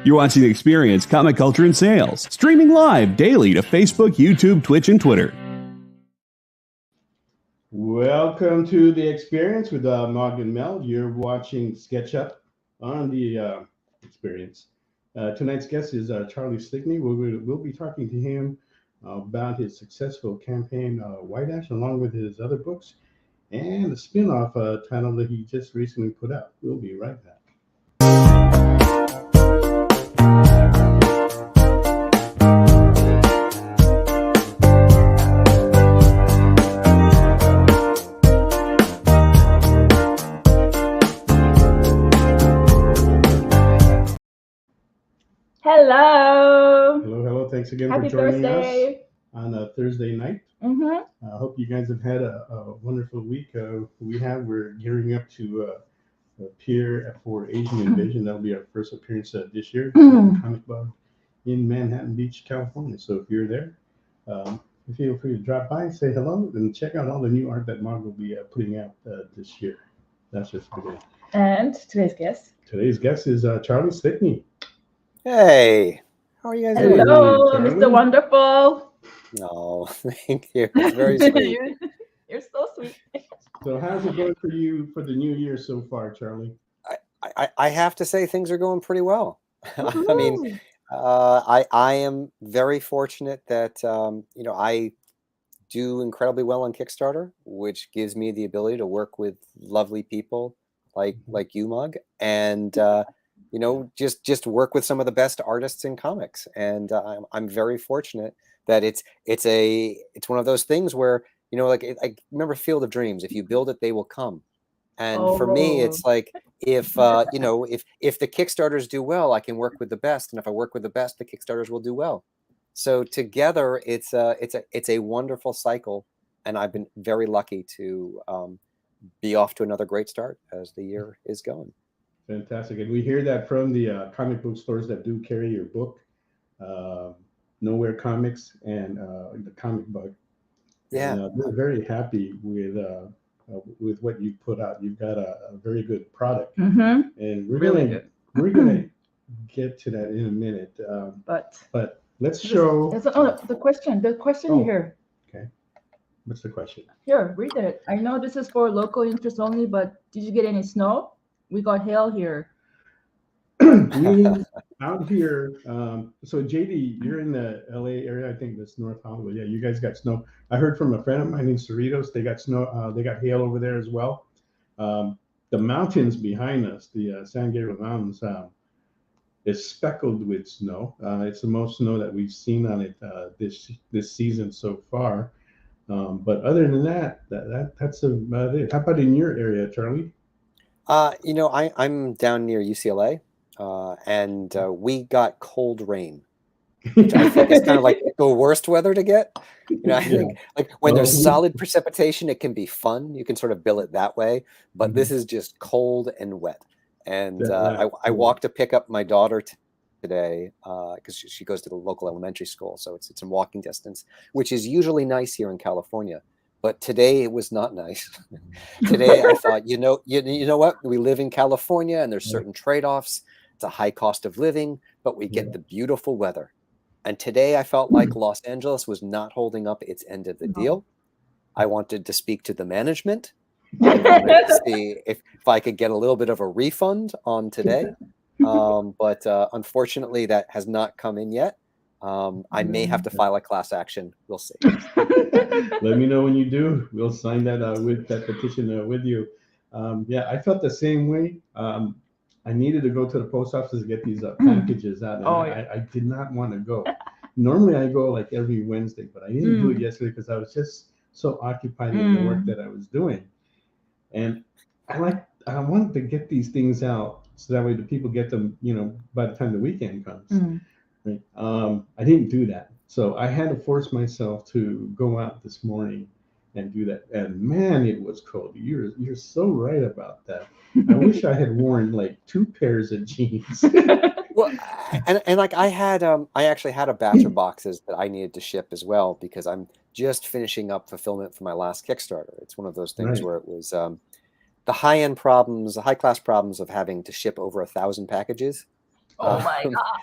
You're watching The Experience, Comic Culture and Sales, streaming live daily to Facebook, YouTube, Twitch, and Twitter. Welcome to The Experience with Mog and Mel. You're watching SketchUp on The Experience. Tonight's guest is Charlie Stickney. We'll be talking to him about his successful campaign, White Ash, along with his other books, and a spin-off title that he just recently put out. We'll be right back. Hello. Hello. Thanks again Happy for joining Thursday. us on a Thursday night. I hope you guys have had a wonderful week. We're gearing up to appear for Asian Invasion. That'll be our first appearance this year. Comic Bug in Manhattan Beach, California. So if you're there, feel free to drop by and say hello and check out all the new art that Mog will be putting out this year. That's just the beginning. And today's guest? Today's guest is Charlie Stickney. Hey, how are you guys doing? Hello, Mr. Wonderful. No, thank you. It's very sweet. You're so sweet. So how's it going for you for the new year so far, Charlie? I have to say things are going pretty well. I mean, I am very fortunate that, I do incredibly well on Kickstarter, which gives me the ability to work with lovely people like you, Mug, and, just work with some of the best artists in comics. And I'm very fortunate that it's one of those things where, I remember Field of Dreams. If you build it, they will come. And for me, it's like, if the Kickstarters do well, I can work with the best. And if I work with the best, the Kickstarters will do well. So together, it's a wonderful cycle. And I've been very lucky to be off to another great start as the year is going. Fantastic. And we hear that from the comic book stores that do carry your book, Nowhere Comics and the Comic Bug. Yeah. And, we're very happy with what you put out. You've got a very good product. And we're gonna get to that in a minute. But let's show the question here. Okay. What's the question? Here, read it. I know this is for local interest only, but did you get any snow? We got hail here. We out here. So JD, you're in the LA area. I think that's North Hollywood. Yeah, you guys got snow. I heard from a friend of mine in Cerritos. They got snow. They got hail over there as well. The mountains behind us, the San Gabriel Mountains, is speckled with snow. It's the most snow that we've seen on it this season so far. But other than that's about it. How about in your area, Charlie? I'm down near UCLA, and we got cold rain, which I think is kind of like the worst weather to get. I think like when there's solid precipitation, it can be fun. You can sort of bill it that way. But this is just cold and wet. And I walked to pick up my daughter today because she goes to the local elementary school, so it's in walking distance, which is usually nice here in California. But today it was not nice. Today I thought, you know what? We live in California and there's certain trade-offs. It's a high cost of living, but we get the beautiful weather. And today I felt like Los Angeles was not holding up its end of the deal. I wanted to speak to the management. I wanted to see if I could get a little bit of a refund on today. But unfortunately, that has not come in yet. I may have to file a class action. We'll see. Let me know when you do. We'll sign that with that petition with you. I felt the same way. I needed to go to the post office to get these packages out. And I did not want to go. Normally I go like every Wednesday, but I didn't do it yesterday because I was just so occupied with the work that I was doing. And I wanted to get these things out so that way the people get them, by the time the weekend comes. Right. I didn't do that. So I had to force myself to go out this morning and do that. And man, it was cold. You're so right about that. I wish I had worn like 2 pairs of jeans. Well, and like I actually had a batch of boxes that I needed to ship as well because I'm just finishing up fulfillment for my last Kickstarter. It's one of those things where it was the high class problems of having to ship over 1,000 packages. Oh my God.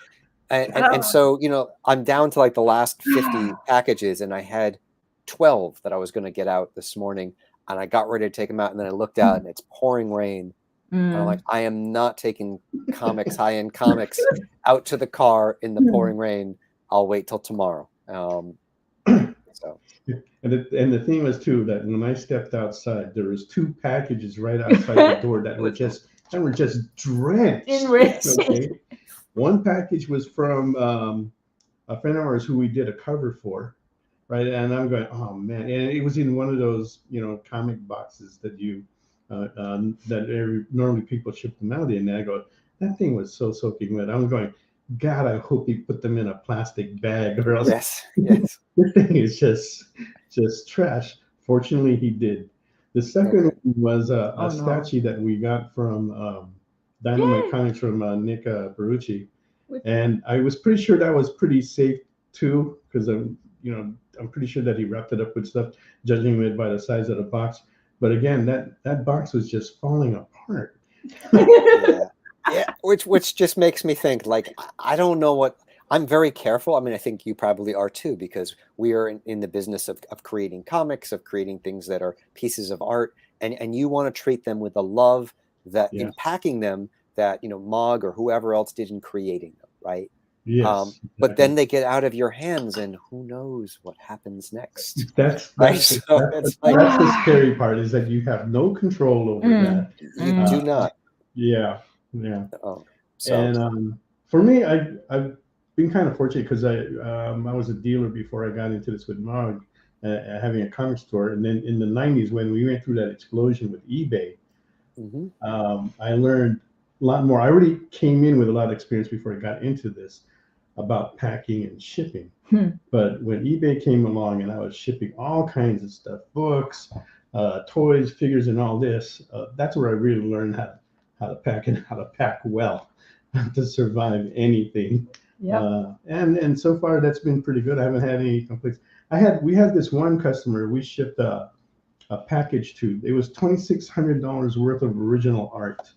And so, I'm down to like the last 50 packages, and I had 12 that I was going to get out this morning, and I got ready to take them out, and then I looked out and it's pouring rain. And I'm like, I am not taking high-end comics out to the car in the pouring rain. I'll wait till tomorrow. So. And the thing was too that when I stepped outside, there was 2 packages right outside the door that were just drenched in rain. Okay, one package was from a friend of ours who we did a cover for, right? And I'm going, oh man, and it was in one of those comic boxes that normally people ship them out in. And I go, that thing was so soaking wet. I'm going, God, I hope he put them in a plastic bag, or else yes. this thing is just trash. Fortunately, he did. The second one was a statue that we got from Dynamite Comics from Nick Barucci, and I was pretty sure that was pretty safe too, because I'm pretty sure that he wrapped it up with stuff, judging it by the size of the box. But again, that box was just falling apart. Yeah, which just makes me think, like, I don't know what. I'm very careful. I mean, I think you probably are too, because we are in the business of creating comics, of creating things that are pieces of art, and you want to treat them with the love that in packing them that Mog or whoever else did in creating them, right? Yes. But then they get out of your hands, and who knows what happens next? That's the scary part, is that you have no control over that. You do not. Yeah. So. And for me, I've been kind of fortunate, because I was a dealer before I got into this with Mog, having a comic store, and then in the 90s when we went through that explosion with eBay, I learned a lot more. I already came in with a lot of experience before I got into this about packing and shipping. But when eBay came along and I was shipping all kinds of stuff, books, toys, figures, and all this, that's where I really learned how to pack, and how to pack well to survive anything. And so far that's been pretty good. I haven't had any complaints. We had this one customer we shipped a package to. It was $2,600 worth of original art,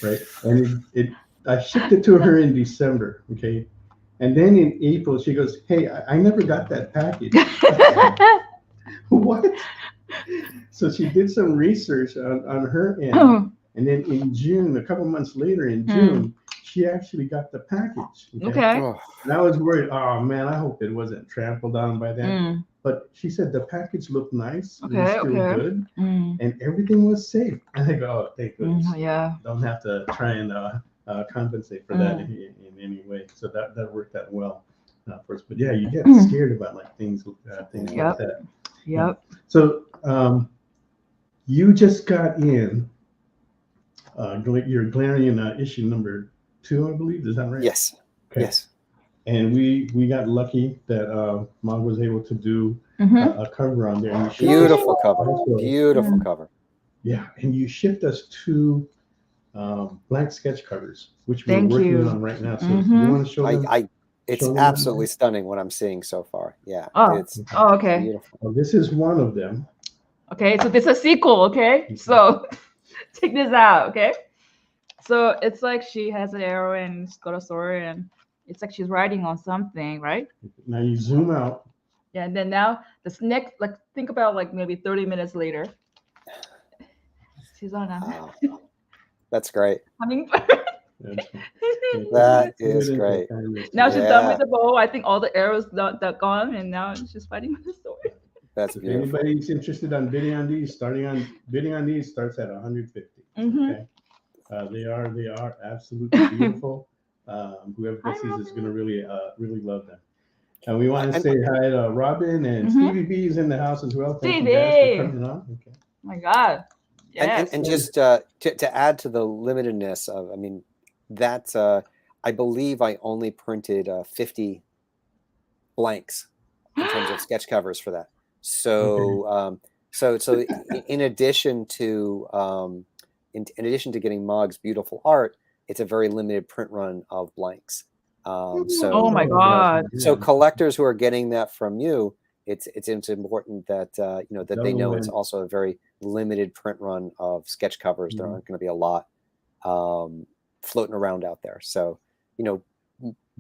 right? And I shipped it to her in December, okay? And then in April she goes, hey, I never got that package. What? So she did some research on her end. And then in June, a couple months later in June, she actually got the package. Okay. And I was worried, oh man, I hope it wasn't trampled on by that. But she said the package looked nice. It was still good. And everything was safe. And I go, oh, thank goodness. Don't have to try and compensate for that in any way. So that worked out well for us. But yeah, you get scared about like things like that. Yep. So you just got in your Galarian issue number 2, I believe. Is that right? Yes. Okay. Yes. And we got lucky that Mog was able to do a cover on there. And beautiful cover. Beautiful cover. Yeah, and you shipped us 2 blank sketch covers, which we're working on right now. So you want to show them? It's absolutely stunning what I'm seeing so far. Yeah. It's okay. Beautiful. Well, this is one of them. Okay, so this is a sequel. Okay, so check this out. Okay, so it's like she has an arrow and she's got a sword, and it's like she's riding on something, right? Now you zoom out. Yeah, and then now this next, like, think about like maybe 30 minutes later, she's on a. That's great. Hummingbird. That is great. Now she's done with the bow. I think all the arrows that gone, and now she's fighting with the sword. That's beautiful. If anybody's interested on bidding on these, bidding on these starts at $150. Okay, they are absolutely beautiful. Whoever this is going to really love them. And we want to say hi to Robin, and Stevie B is in the house as well. Thank you guys for coming on. Okay. Oh my God. Yes. And just to add to the limitedness of, I mean, that's I believe I only printed 50 blanks in terms of sketch covers for that. So so in addition to in addition to getting Mog's beautiful art, it's a very limited print run of blanks. So oh my God. So collectors who are getting that from you, it's important that that they know it's also a very limited print run of sketch covers. There aren't going to be a lot floating around out there. So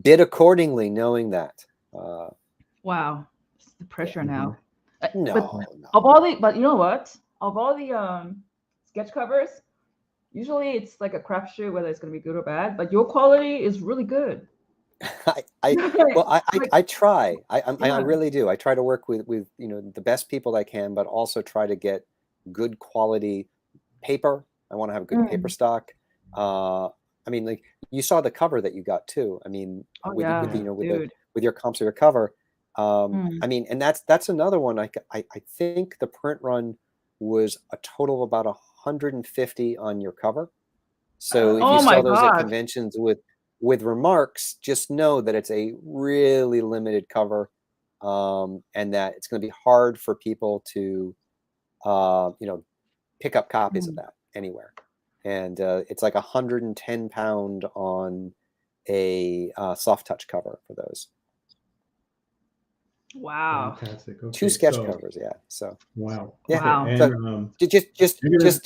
bid accordingly, knowing that. Wow, it's the pressure now. No, But you know what? Of all the sketch covers, usually it's like a crapshoot whether it's gonna be good or bad. But your quality is really good. I try. I really do. I try to work with the best people I can, but also try to get good quality paper. I want to have a good paper stock. I mean, like you saw the cover that you got too. I mean, with your comps or your cover. I mean, and that's another one. I think the print run was a total of about 150 on your cover. So if you saw those at conventions with remarks, just know that it's a really limited cover, and that it's going to be hard for people to pick up copies of that anywhere. And it's like 110 pound on a soft touch cover for those. Wow. Fantastic. Okay, 2 sketch covers, yeah. So wow. Yeah. Wow. And, just because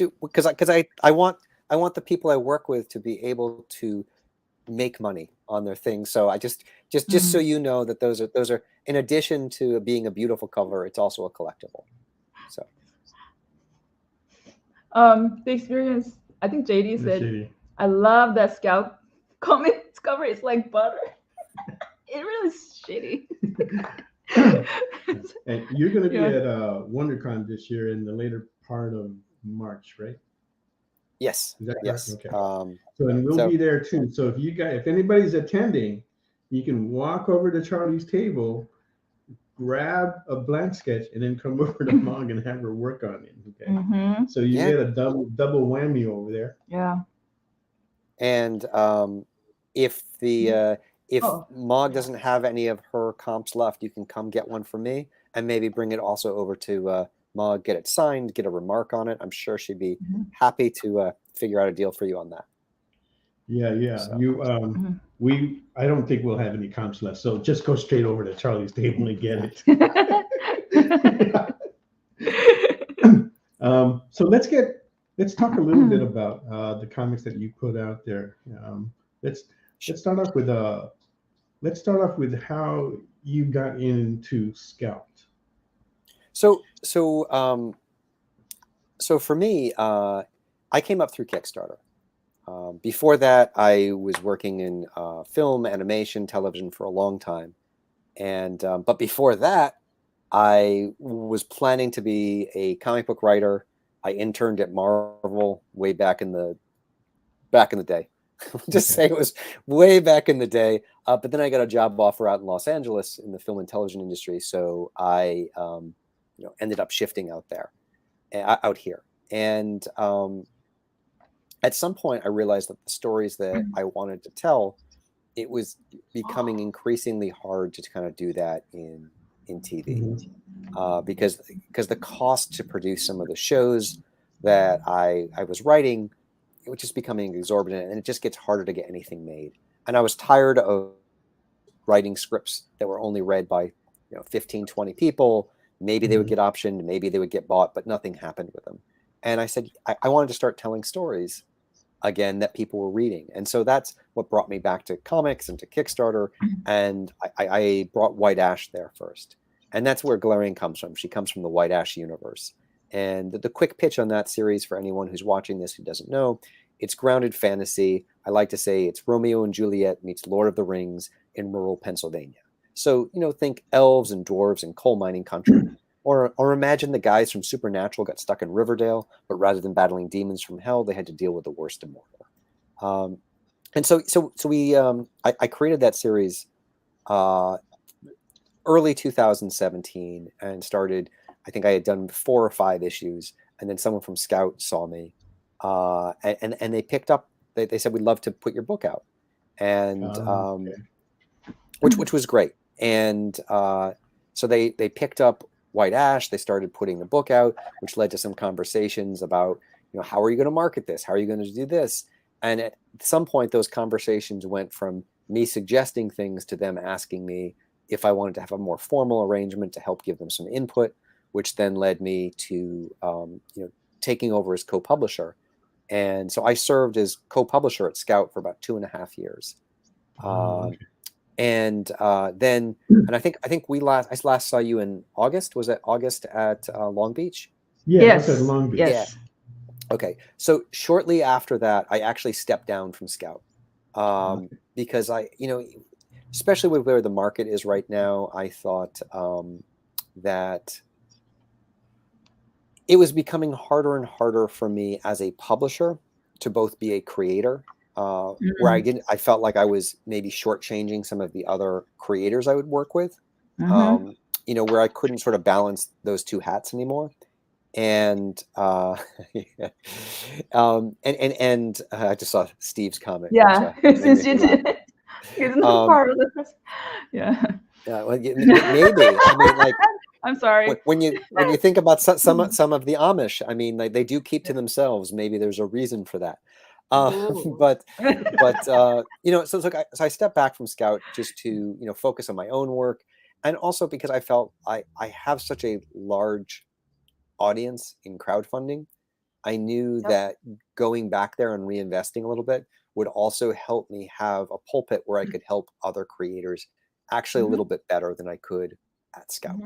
I want the people I work with to be able to make money on their things. So I just so you know that those are in addition to being a beautiful cover, it's also a collectible. So the experience, I think JD said, I love that Scout comics cover. It's like butter. It really is shitty. And you're going to be at WonderCon this year in the later part of March, right? Yes. Is that correct? Yes. Okay. And we'll be there too. So if anybody's attending, you can walk over to Charlie's table, grab a blank sketch, and then come over to Mog and have her work on it. Okay. So you get a double whammy over there. Yeah. And if Mog doesn't have any of her comps left, you can come get one from me and maybe bring it also over to Mog, get it signed, get a remark on it. I'm sure she'd be happy to figure out a deal for you on that. Yeah. So. I don't think we'll have any comps left, so just go straight over to Charlie's table and get it. So let's talk a little bit about the comics that you put out there. Let's start off with how you got into Scout. So for me, I came up through Kickstarter. Before that, I was working in film, animation, television for a long time, and but before that, I was planning to be a comic book writer. I interned at Marvel way back in the day. Just say it was way back in the day. But then I got a job offer out in Los Angeles in the film and television industry, so I ended up shifting out here, and at some point, I realized that the stories that I wanted to tell, it was becoming increasingly hard to kind of do that in TV, because the cost to produce some of the shows that I was writing, it was just becoming exorbitant, and it just gets harder to get anything made. And I was tired of writing scripts that were only read by 15, 20 people. Maybe they would get optioned, maybe they would get bought, but nothing happened with them. And I said, I wanted to start telling stories again that people were reading. And so that's what brought me back to comics and to Kickstarter. And I brought White Ash there first. And that's where Galarian comes from. She comes from the White Ash universe. And the quick pitch on that series for anyone who's watching this who doesn't know, it's grounded fantasy. I like to say it's Romeo and Juliet meets Lord of the Rings in rural Pennsylvania. So, think elves and dwarves and coal mining country. Or imagine the guys from Supernatural got stuck in Riverdale, but rather than battling demons from hell, they had to deal with the worst immortal. And so I created that series early 2017 and started. I think I had done 4 or 5 issues, and then someone from Scout saw me, and they picked up. They said, "We'd love to put your book out," and which was great. And so they picked up White Ash. They started putting the book out, which led to some conversations about, how are you going to market this? How are you going to do this? And at some point, those conversations went from me suggesting things to them asking me if I wanted to have a more formal arrangement to help give them some input, which then led me to, taking over as co-publisher. And so I served as co-publisher at Scout for about 2.5 years. Okay. And then, and I think I last saw you in August. Was it August at Long Beach? Yeah, Yes. that's at Long Beach. Yes. Okay. So shortly after that, I actually stepped down from Scout because especially with where the market is right now, I thought that it was becoming harder and harder for me as a publisher to both be a creator, where I felt like I was maybe shortchanging some of the other creators I would work with, where I couldn't sort of balance those two hats anymore. And I just saw Steve's comment. Yeah, Which, since you did, he's not part of this. Yeah. Well, maybe. I mean, like, I'm sorry. When you think about some of the Amish, I mean, they do keep to themselves. Maybe there's a reason for that. But so it's like so I stepped back from Scout just to focus on my own work, and also because I felt I have such a large audience in crowdfunding. I knew that going back there and reinvesting a little bit would also help me have a pulpit where I could help other creators actually a little bit better than I could at Scout.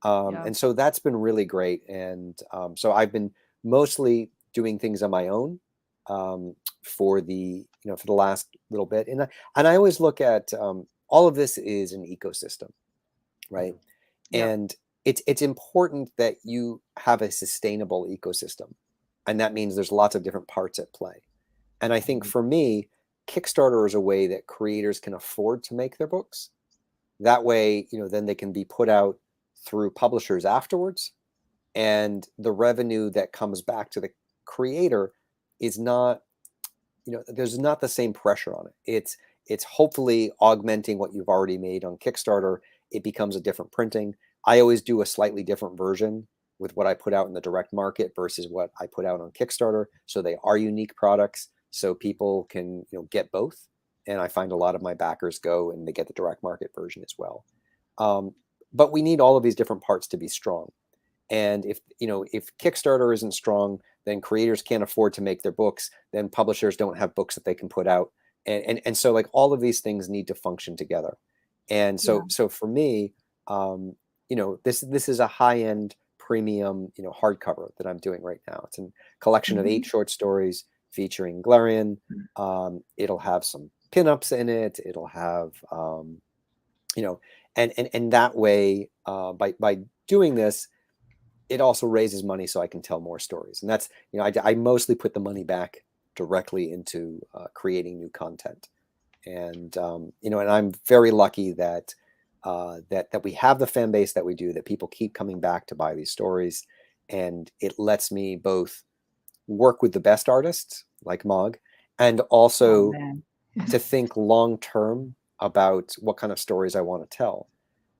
And so that's been really great. And so I've been mostly doing things on my own for the last little bit. And I always look at all of this is an ecosystem, right? And it's important that you have a sustainable ecosystem. And that means there's lots of different parts at play. And I think for me, Kickstarter is a way that creators can afford to make their books. That way, then they can be put out through publishers afterwards. And the revenue that comes back to the creator is not, there's not the same pressure on it. It's hopefully augmenting what you've already made on Kickstarter. It becomes a different printing. I always do a slightly different version with what I put out in the direct market versus what I put out on Kickstarter. So they are unique products, so people can get both. And I find a lot of my backers go and they get the direct market version as well. But we need all of these different parts to be strong. And if Kickstarter isn't strong, then creators can't afford to make their books. Then publishers don't have books that they can put out. And so like all of these things need to function together. And so for me, this is a high-end premium, hardcover that I'm doing right now. It's a collection of 8 short stories featuring Glarian. It'll have some pinups in it. It'll have, and that way, by doing this, it also raises money so I can tell more stories. And that's, I mostly put the money back directly into creating new content. And, and I'm very lucky that we have the fan base that we do, that people keep coming back to buy these stories. And it lets me both work with the best artists like Mog, and also to think long-term about what kind of stories I want to tell.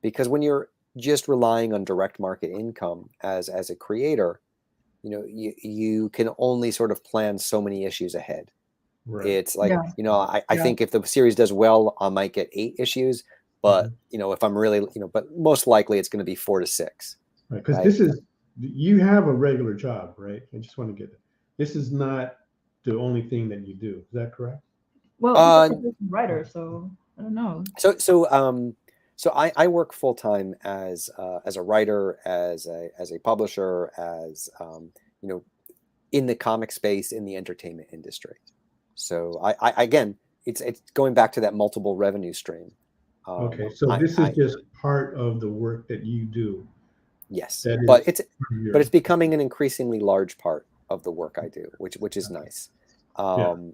Because when you're just relying on direct market income as a creator, you can only sort of plan so many issues ahead. Right. It's like, I think if the series does well, I might get 8 issues, but if I'm really, but most likely it's going to be 4 to 6. Right. Because you have a regular job, right? I just want to get it. This is not the only thing that you do. Is that correct? Well, I'm a writer, so I don't know. So I work full time as a writer, as a publisher, as in the comic space, in the entertainment industry. So I again, it's going back to that multiple revenue stream. Okay, so this is just part of the work that you do. Yes, but it's becoming an increasingly large part of the work I do, which is nice. But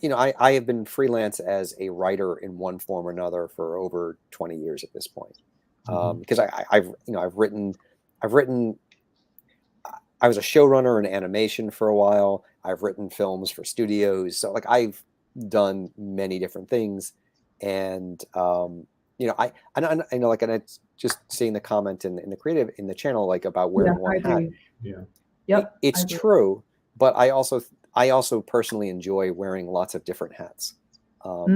I have been freelance as a writer in one form or another for over 20 years at this point. Because I've written. I was a showrunner in animation for a while. I've written films for studios, so like I've done many different things, and I know, like, and it's just seeing the comment in the channel, like, about wearing one hat. It's true, but I also personally enjoy wearing lots of different hats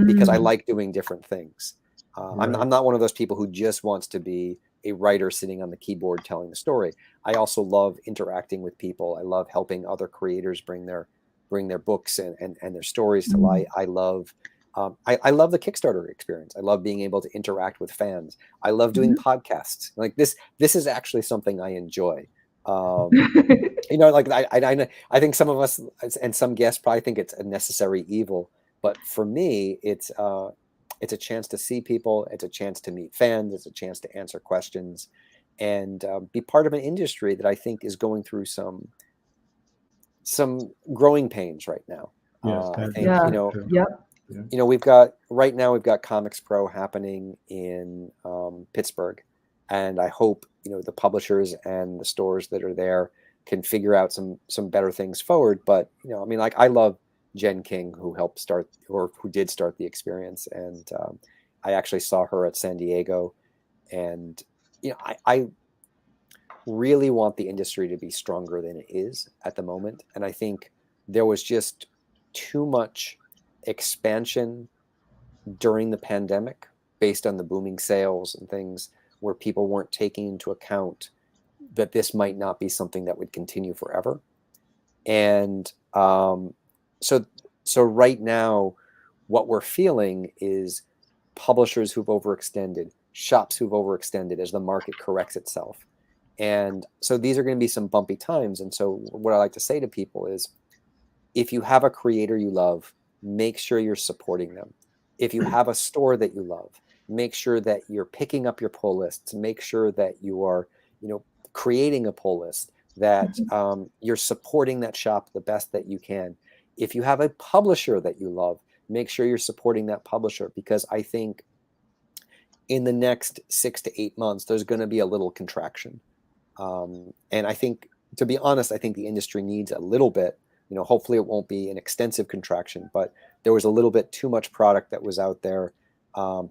because I like doing different things. I'm not one of those people who just wants to be a writer sitting on the keyboard telling the story. I also love interacting with people. I love helping other creators bring their bring their books and their stories to light. I love the Kickstarter experience. I love being able to interact with fans. I love doing podcasts. Like this is actually something I enjoy. Like I think some of us and some guests probably think it's a necessary evil, but for me, it's a chance to see people. It's a chance to meet fans. It's a chance to answer questions and be part of an industry that I think is going through some growing pains right now. Yes, I think, Yeah. we've got Comics Pro happening in Pittsburgh, and I hope the publishers and the stores that are there can figure out some better things forward. But I love Jen King, who did start the experience, and I actually saw her at San Diego, and I really want the industry to be stronger than it is at the moment, and I think there was just too much expansion during the pandemic based on the booming sales and things where people weren't taking into account that this might not be something that would continue forever. And so right now what we're feeling is publishers who've overextended, shops who've overextended as the market corrects itself. And so these are going to be some bumpy times. And so what I like to say to people is, if you have a creator you love, make sure you're supporting them. If you have a store that you love, make sure that you're picking up your pull lists. Make sure that you are, creating a pull list, that you're supporting that shop the best that you can. If you have a publisher that you love, make sure you're supporting that publisher, because I think in the next 6 to 8 months, there's going to be a little contraction. And I think, to be honest, I think the industry needs a little bit, hopefully it won't be an extensive contraction, but there was a little bit too much product that was out there.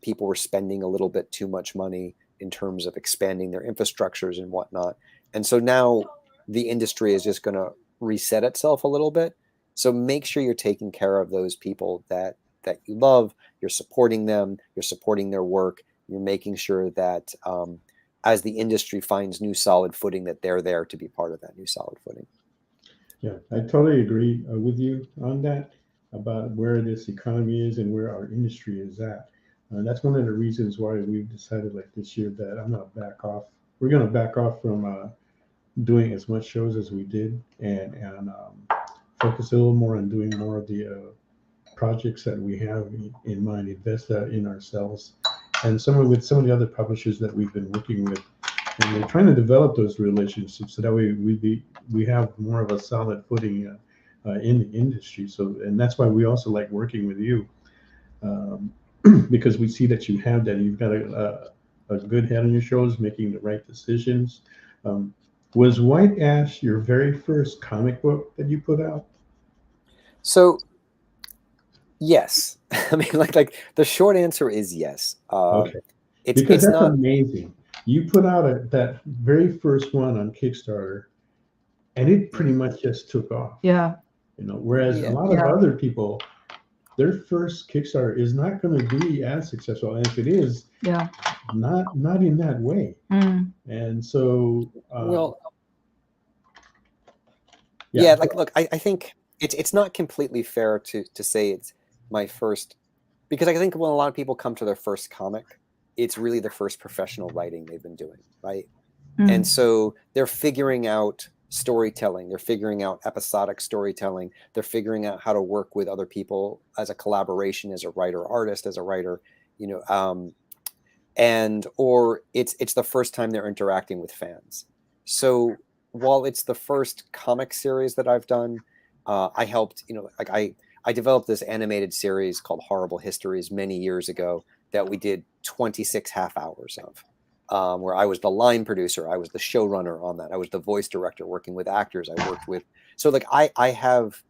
People were spending a little bit too much money in terms of expanding their infrastructures and whatnot. And so now the industry is just going to reset itself a little bit. So make sure you're taking care of those people that you love, you're supporting them, you're supporting their work, you're making sure that as the industry finds new solid footing, that they're there to be part of that new solid footing. Yeah, I totally agree with you on that, about where this economy is and where our industry is at. That's one of the reasons why we've decided, like this year, that I'm going to back off. We're going to back off from doing as much shows as we did, and focus a little more on doing more of the projects that we have in mind, invest in ourselves, and with some of the other publishers that we've been working with. And we're trying to develop those relationships so that way we have more of a solid footing in the industry. So, and that's why we also like working with you, because we see that you have that. You've got a good head on your shoulders, making the right decisions. Was White Ash your very first comic book that you put out? So, yes. I mean, like the short answer is yes. Okay. It's that's not amazing. You put out that very first one on Kickstarter, and it pretty much just took off. Yeah. Whereas a lot of other people, their first Kickstarter is not going to be as successful, and if it is, not in that way. And so, look, I think it's not completely fair to say it's my first, because I think when a lot of people come to their first comic, it's really the first professional writing they've been doing, right? And so they're figuring out storytelling, they're figuring out episodic storytelling, they're figuring out how to work with other people as a collaboration, as a artist, as a writer, or it's the first time they're interacting with fans. So while it's the first comic series that I've done, I helped, I developed this animated series called Horrible Histories many years ago that we did 26 half hours of, where I was the line producer, I was the showrunner on that, I was the voice director working with actors, I worked with, so like I have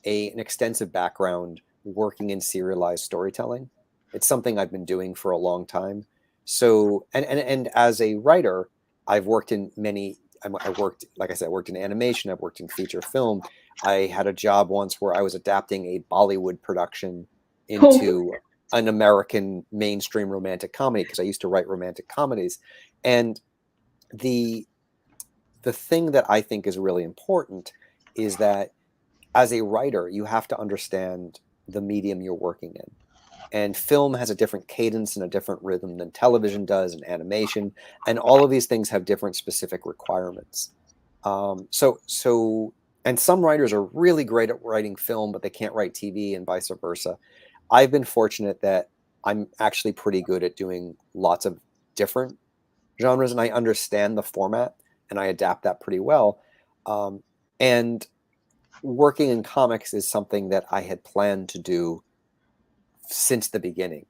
an extensive background working in serialized storytelling. It's something I've been doing for a long time. So, and as a writer, I've worked in like I said, I worked in animation, I've worked in feature film. I had a job once where I was adapting a Bollywood production into an American mainstream romantic comedy, because I used to write romantic comedies. And the thing that I think is really important is that as a writer, you have to understand the medium you're working in. And film has a different cadence and a different rhythm than television does, and animation, and all of these things have different specific requirements. And some writers are really great at writing film, but they can't write TV, and vice versa. I've been fortunate that I'm actually pretty good at doing lots of different genres, and I understand the format, and I adapt that pretty well. And working in comics is something that I had planned to do since the beginning.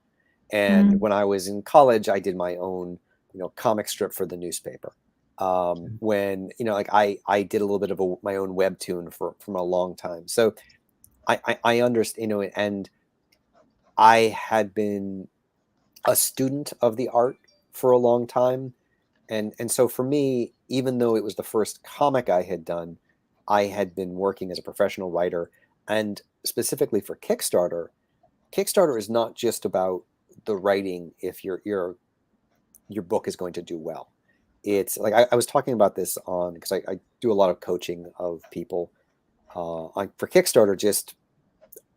And when I was in college, I did my own, comic strip for the newspaper. When, I did a little bit of my own webtoon from a long time. So I understand, and I had been a student of the art for a long time. And so for me, even though it was the first comic I had done, I had been working as a professional writer. And specifically for Kickstarter is not just about the writing if your book is going to do well. It's like I was talking about this because I do a lot of coaching of people for Kickstarter just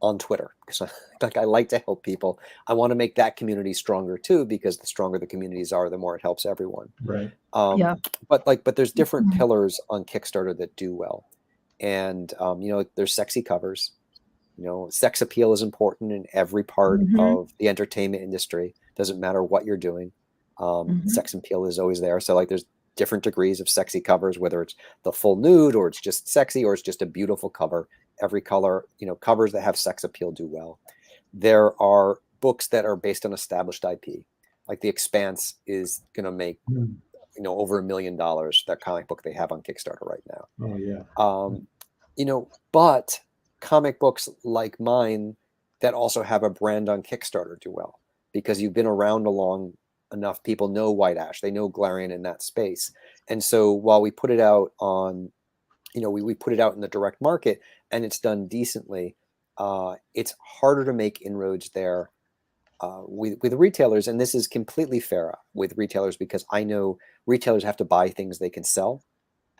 on Twitter, because I like to help people. I want to make that community stronger too, because the stronger the communities are, the more it helps everyone. Right. But there's different pillars on Kickstarter that do well, and there's sexy covers. Sex appeal is important in every part of the entertainment industry. Doesn't matter what you're doing. Sex appeal is always there. So there's different degrees of sexy covers, whether it's the full nude or it's just sexy or it's just a beautiful cover. Every color, covers that have sex appeal do well. There are books that are based on established IP. Like The Expanse is going to make, over $1 million, that comic book they have on Kickstarter right now. Oh yeah. But comic books like mine that also have a brand on Kickstarter do well, because you've been around long enough. People know White Ash, they know Glarian in that space. And so while we put it out on, we put it out in the direct market and it's done decently, it's harder to make inroads there with retailers. And this is completely fair with retailers, because I know retailers have to buy things they can sell,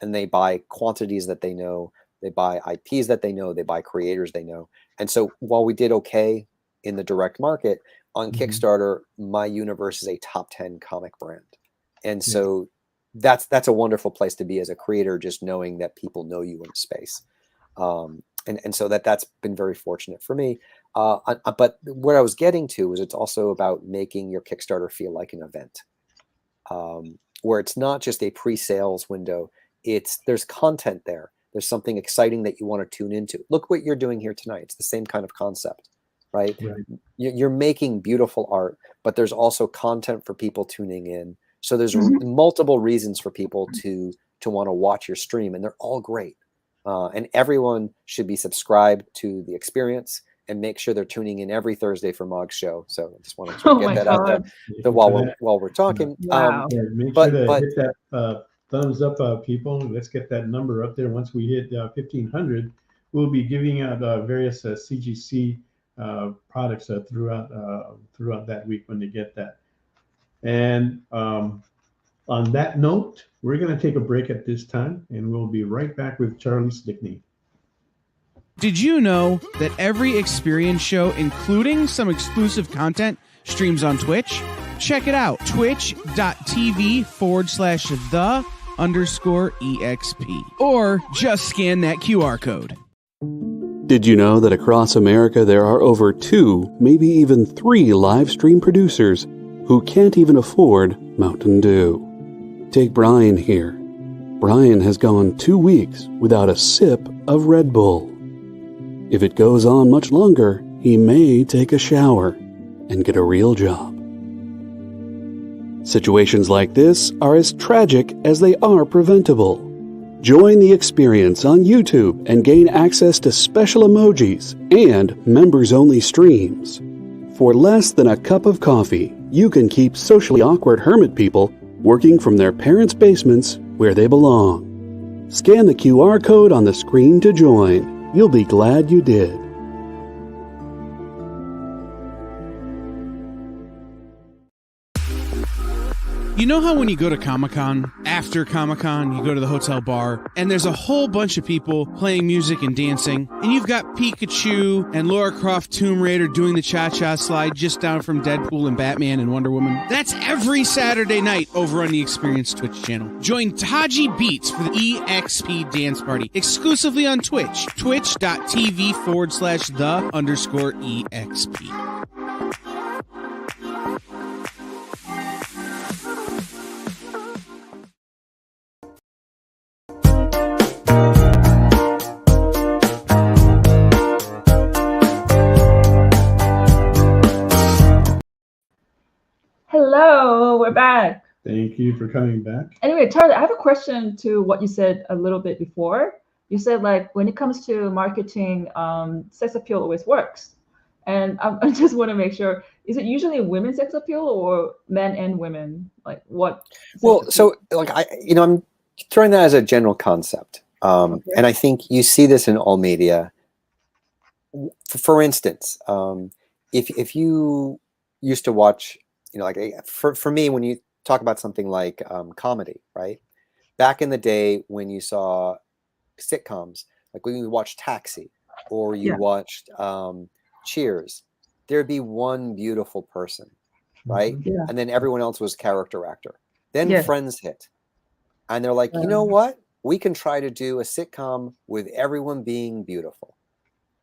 and they buy quantities that they know. They buy IPs that they know, they buy creators they know. And so while we did okay in the direct market, on Kickstarter, my universe is a top 10 comic brand. And so that's a wonderful place to be as a creator, just knowing that people know you in the space. And so that's been very fortunate for me. But what I was getting to was it's also about making your Kickstarter feel like an event, where it's not just a pre-sales window. There's content there. There's something exciting that you want to tune into. Look what you're doing here tonight. It's the same kind of concept, right? You're making beautiful art, but there's also content for people tuning in. So there's multiple reasons for people to want to watch your stream, and they're all great. And everyone should be subscribed to the experience and make sure they're tuning in every Thursday for Mog's show. So I just wanted to get that out there while we're talking. Wow. Make sure to hit that thumbs up, people. Let's get that number up there. Once we hit 1,500, we'll be giving out various CGC products throughout that week when they get that. And on that note, we're going to take a break at this time, and we'll be right back with Charlie Stickney. Did you know that every experience show, including some exclusive content, streams on Twitch? Check it out, twitch.tv/the_EXP. Or just scan that QR code. Did you know that across America there are over 2, maybe even 3 live stream producers who can't even afford Mountain Dew? Take Brian here. Brian has gone 2 weeks without a sip of Red Bull. If it goes on much longer, he may take a shower and get a real job. Situations like this are as tragic as they are preventable. Join the experience on YouTube and gain access to special emojis and members-only streams. For less than a cup of coffee, you can keep socially awkward hermit people working from their parents' basements where they belong. Scan the QR code on the screen to join. You'll be glad you did. You know how when you go to Comic-Con, after Comic-Con, you go to the hotel bar, and there's a whole bunch of people playing music and dancing, and you've got Pikachu and Lara Croft Tomb Raider doing the cha-cha slide just down from Deadpool and Batman and Wonder Woman? That's every Saturday night over on the Experience Twitch channel. Join Taji Beats for the EXP Dance Party, exclusively on Twitch, twitch.tv/the_EXP. Hello, we're back. Thank you for coming back. Anyway, Charlie, I have a question to what you said a little bit before. You said like when it comes to marketing, sex appeal always works. And I just want to make sure, is it usually women's sex appeal or men and women? Like what? Well, so like I'm throwing that as a general concept. And I think you see this in all media. For instance, if you used to watch, like for me, when you talk about something like comedy, right? Back in the day when you saw sitcoms, like when you watched Taxi or you watched Cheers, there'd be one beautiful person, right? Yeah. And then everyone else was character actor. Then Friends hit. And they're like, you know what? We can try to do a sitcom with everyone being beautiful.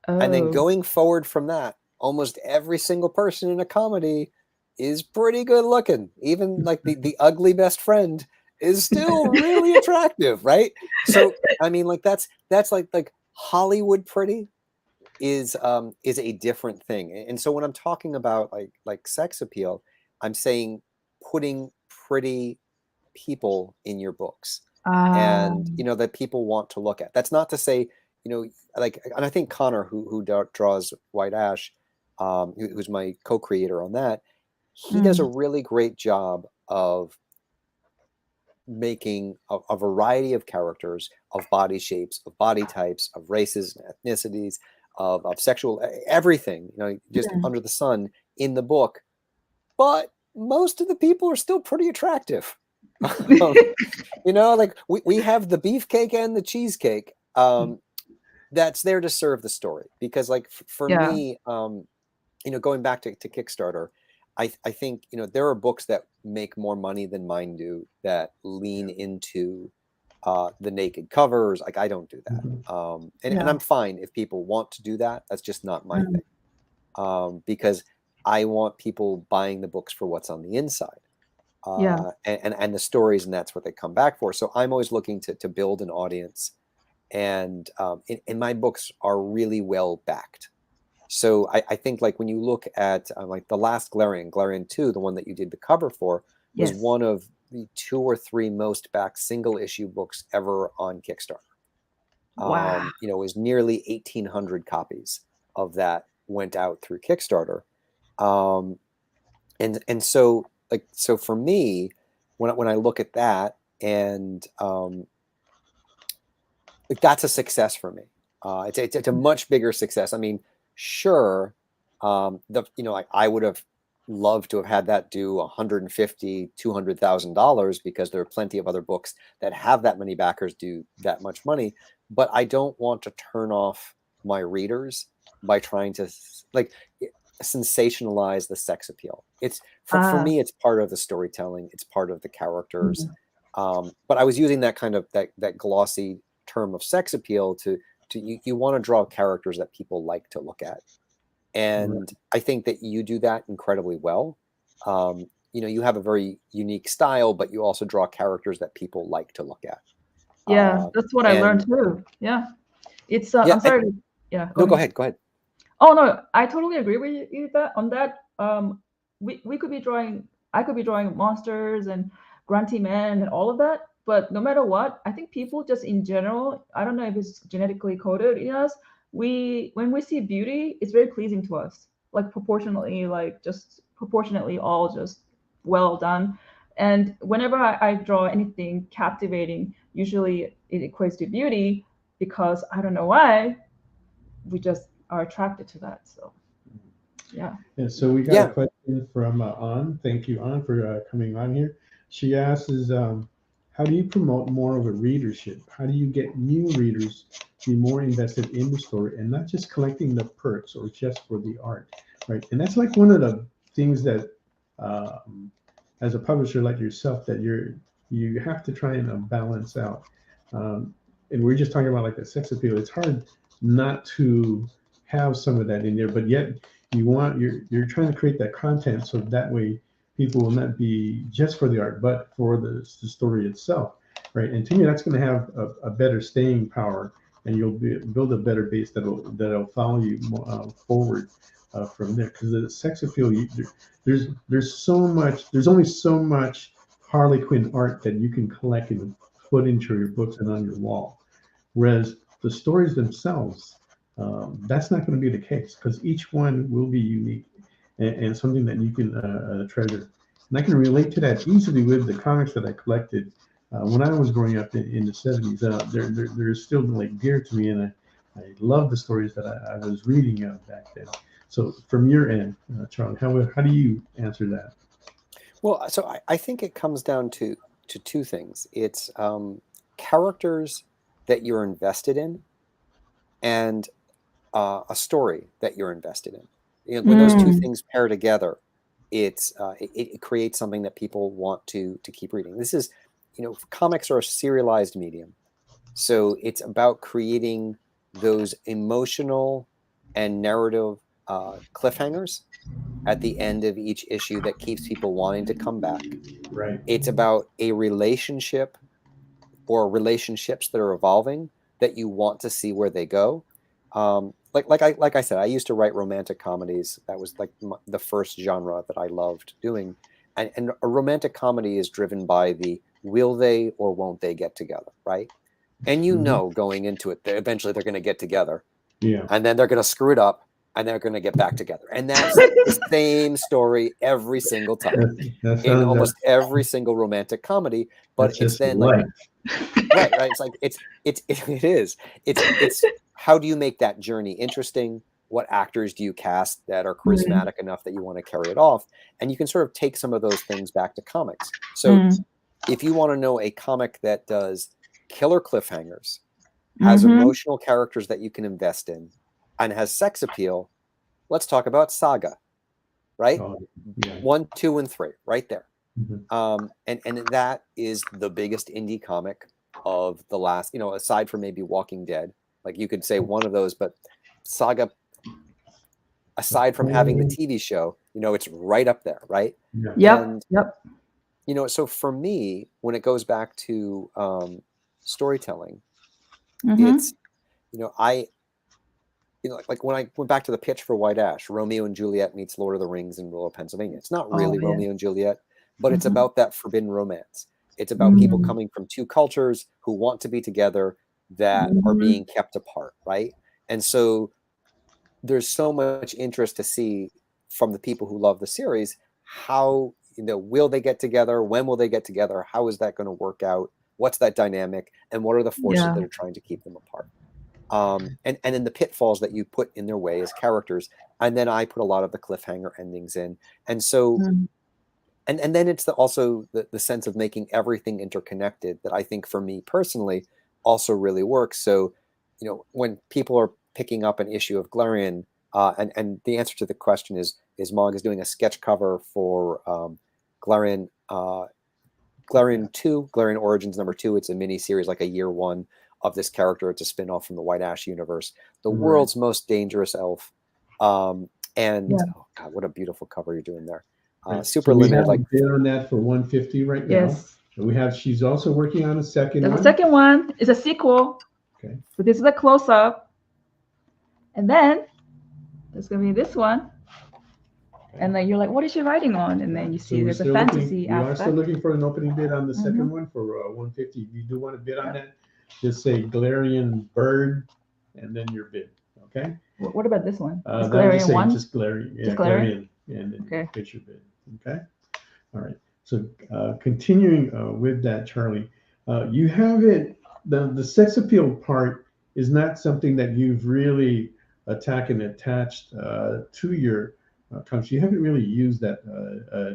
And then going forward from that, almost every single person in a comedy is pretty good looking. Even like the ugly best friend is still really attractive, right? So I mean, like that's like Hollywood pretty is a different thing. And so when I'm talking about like sex appeal, I'm saying putting pretty people in your books and that people want to look at. That's not to say, like, and I think Connor, who draws White Ash, who's my co-creator on that, he does a really great job of making a variety of characters, of body shapes, of body types, of races and ethnicities, of sexual, everything, just under the sun in the book. But most of the people are still pretty attractive. Like we have the beefcake and the cheesecake that's there to serve the story. Because like for me, going back to Kickstarter, I think, there are books that make more money than mine do that lean into the naked covers. Like I don't do that. And I'm fine if people want to do that. That's just not my thing. Because I want people buying the books for what's on the inside. And the stories, and that's what they come back for. So I'm always looking to build an audience. And my books are really well backed. So I think like when you look at like the last Galarian 2, the one that you did the cover for, was one of the 2 or 3 most backed single issue books ever on Kickstarter. Wow. It was nearly 1,800 copies of that went out through Kickstarter. And so like, so for me, when I look at that and like that's a success for me. It's a much bigger success. I mean, sure, like I would have loved to have had that do $150,000, $200,000 because there are plenty of other books that have that many backers do that much money. But I don't want to turn off my readers by trying to like sensationalize the sex appeal. It's for me, it's part of the storytelling. It's part of the characters. But I was using that kind of that glossy term of sex appeal to you want to draw characters that people like to look at. And I think that you do that incredibly well. You have a very unique style, but you also draw characters that people like to look at. That's what I learned too. It's I'm sorry. Go ahead. Oh no, I totally agree with you on that. We could be drawing. I could be drawing monsters and grunty men and all of that. But no matter what, I think people just in general, I don't know if it's genetically coded in us. When we see beauty, it's very pleasing to us. Like proportionally all just well done. And whenever I draw anything captivating, usually it equates to beauty because I don't know why, we just are attracted to that. So so we got a question from An. Thank you, An, for coming on here. she asks is, how do you promote more of a readership? How do you get new readers to be more invested in the story and not just collecting the perks or just for the art, right? And that's like one of the things that, as a publisher like yourself, that you have to try and balance out. And we're just talking about like the sex appeal. It's hard not to have some of that in there, but yet you're trying to create that content so that way people will not be just for the art, but for the story itself, right? And to me, that's going to have a better staying power, and you'll build a better base that'll follow you forward from there. Because the sex appeal, there's so much, there's only so much Harley Quinn art that you can collect and put into your books and on your wall, whereas the stories themselves, that's not going to be the case because each one will be unique and something that you can treasure. And I can relate to that easily with the comics that I collected when I was growing up in the 70s. They're still like dear to me, and I love the stories that I was reading back then. So from your end, Charlie, how do you answer that? Well, so I think it comes down to two things. It's characters that you're invested in and a story that you're invested in. You know, when those two things pair together, it creates something that people want to keep reading. This is, you know, comics are a serialized medium. So it's about creating those emotional and narrative cliffhangers at the end of each issue that keeps people wanting to come back. Right. It's about a relationship or relationships that are evolving that you want to see where they go. Like I said, I used to write romantic comedies. That was like the first genre that I loved doing. And a romantic comedy is driven by the will they or won't they get together, right? And you know going into it, eventually they're going to get together. Yeah. And then they're going to screw it up and they're going to get back together. And that's the same story every single time in almost every single romantic comedy. But it's then like, right. It's like, it is. It's how do you make that journey interesting? What actors do you cast that are charismatic enough that you want to carry it off? And you can sort of take some of those things back to comics. So if you want to know a comic that does killer cliffhangers, has emotional characters that you can invest in, and has sex appeal, let's talk about Saga, right? 1, 2, and 3, right there. And that is the biggest indie comic of the last, you know, aside from maybe Walking Dead. Like you could say one of those, but Saga, aside from having the TV show, you know, it's right up there, right? Yep. You know, so for me, when it goes back to storytelling, it's, you know, like when I went back to the pitch for White Ash, Romeo and Juliet meets Lord of the Rings in rural Pennsylvania. It's not really Romeo and Juliet, but it's about that forbidden romance. It's about people coming from two cultures who want to be together that are being kept apart, right? And so there's so much interest to see from the people who love the series, how, you know, will they get together? When will they get together? How is that going to work out? What's that dynamic? And what are the forces that are trying to keep them apart? And then the pitfalls that you put in their way as characters. And then I put a lot of the cliffhanger endings in. And so, and then it's also the sense of making everything interconnected that I think for me personally also really works. So, you know, when people are picking up an issue of Glarian, and the answer to the question is Mog is doing a sketch cover for Glarian 2, Glarian Origins #2. It's a mini series, like a year one of this character. It's a spin-off from the White Ash universe, the world's most dangerous elf. Oh God, what a beautiful cover you're doing there. Super so limited. Like bid on that for $150 right now. Yes. And we have. She's also working on a second There's one. a second one. It's a sequel. Okay. So this is a close-up, and then there's gonna be this one. And then you're like, what is she writing on? And then you see there's a fantasy aspect. We are still looking for an opening bid on the second one for $150. If you do want to bid on that, just say Glarian Bird, and then your bid. Okay. What about this one? Is Glarian one? Just Glarian. Yeah, just Glarian? And then pitch your bid. Okay. All right. So continuing with that, Charlie, you have it. The sex appeal part is not something that you've really attached to your comics. You haven't really used that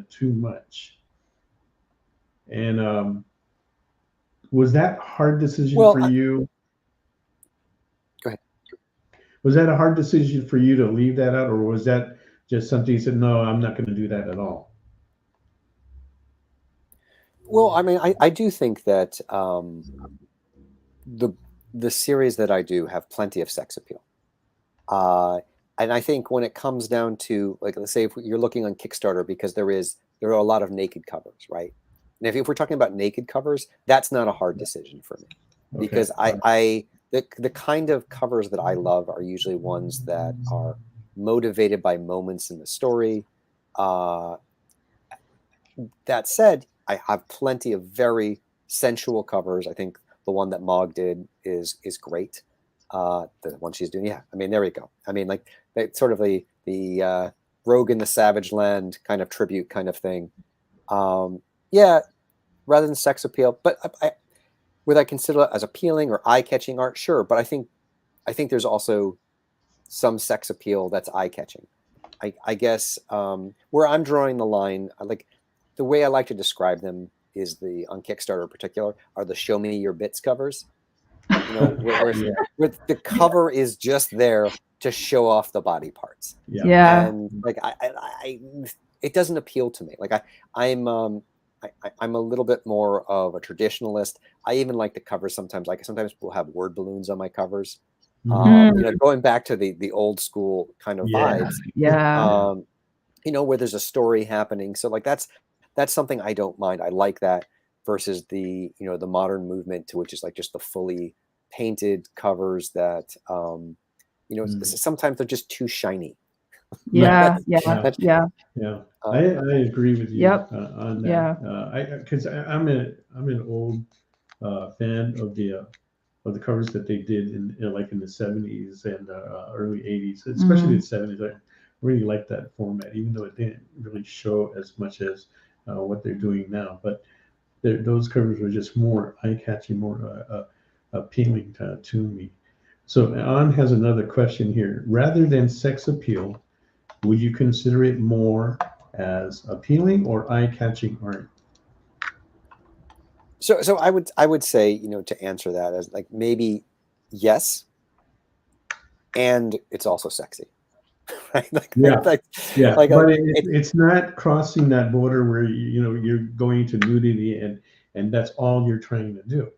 too much. And was that a hard decision Well, for you? Go ahead. Was that a hard decision for you to leave that out, or was that just something you said, no, I'm not going to do that at all? Well, I mean, I do think that the series that I do have plenty of sex appeal. And I think when it comes down to, like, let's say if you're looking on Kickstarter, because there are a lot of naked covers, right? And if we're talking about naked covers, that's not a hard decision for me, because the kind of covers that I love are usually ones that are motivated by moments in the story. That said, I have plenty of very sensual covers. I think the one that Mog did is great. The one she's doing, yeah. I mean, there we go. I mean, like, it's sort of the Rogue in the Savage Land kind of tribute kind of thing. Yeah, rather than sex appeal, but would I consider it as appealing or eye-catching art? Sure, but I think there's also some sex appeal that's eye-catching. I guess where I'm drawing the line, like the way I like to describe them is on Kickstarter in particular, are the show me your bits covers. You know, where the cover is just there to show off the body parts. Yeah. And like it doesn't appeal to me. Like I'm a little bit more of a traditionalist. I even like the covers sometimes. Like sometimes we'll have word balloons on my covers. You know, going back to the old school kind of vibes. Yeah. You know, where there's a story happening. So like that's something I don't mind. I like that versus the modern movement to which is like just the fully painted covers that sometimes they're just too shiny. Yeah. I agree with you on that. Yeah. Because I'm an old fan of the covers that they did in like in the 70s and early 80s, especially the 70s. I really like that format, even though it didn't really show as much as what they're doing now. But those covers were just more eye-catching, more appealing to me. So An has another question here. Rather than sex appeal, would you consider it more as appealing or eye-catching art? So I would say, to answer that as like maybe yes, and it's also sexy. Right? But it's not crossing that border where you're going to nudity and that's all you're trying to do.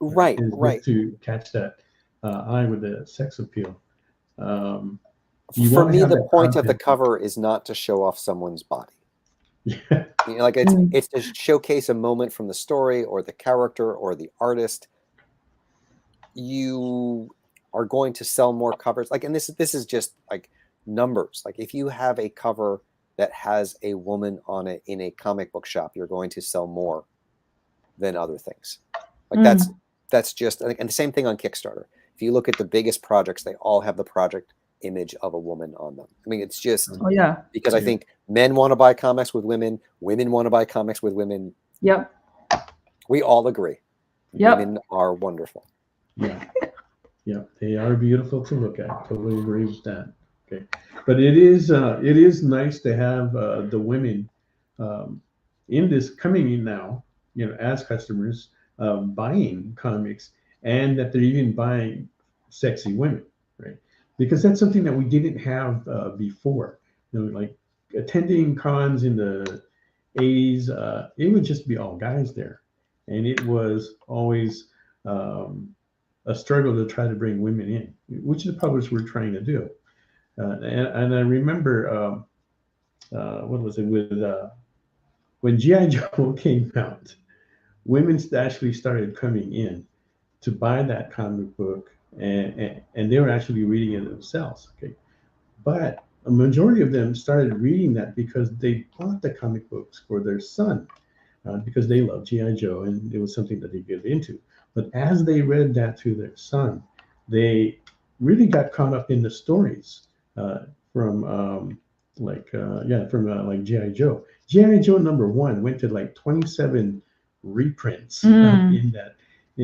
Right. To catch that eye with the sex appeal. For me, the point of the cover is not to show off someone's body. Yeah. Like it's to showcase a moment from the story or the character or the artist. You are going to sell more covers. Like, and this is just like numbers. Like if you have a cover that has a woman on it in a comic book shop, you're going to sell more than other things. Like that's just, and the same thing on Kickstarter. If you look at the biggest projects, they all have the project image of a woman on them. I mean, it's just because I think men want to buy comics with women want to buy comics with women. Yep. We all agree. Yep. Women are wonderful. Yeah, they are beautiful to look at. Totally agree with that. Okay, but it is nice to have the women in this coming in now, as customers buying comics, and that they're even buying sexy women, right? Because that's something that we didn't have before. Like attending cons in the 80s, it would just be all guys there, and it was always a struggle to try to bring women in, which the publishers were trying to do. And I remember, what was it, with when G.I. Joe came out, women actually started coming in to buy that comic book, and they were actually reading it themselves. Okay, but a majority of them started reading that because they bought the comic books for their son, because they loved G.I. Joe and it was something that they get into. But as they read that to their son, they really got caught up in the stories from like G.I. Joe. G.I. Joe #1 went to like 27 reprints in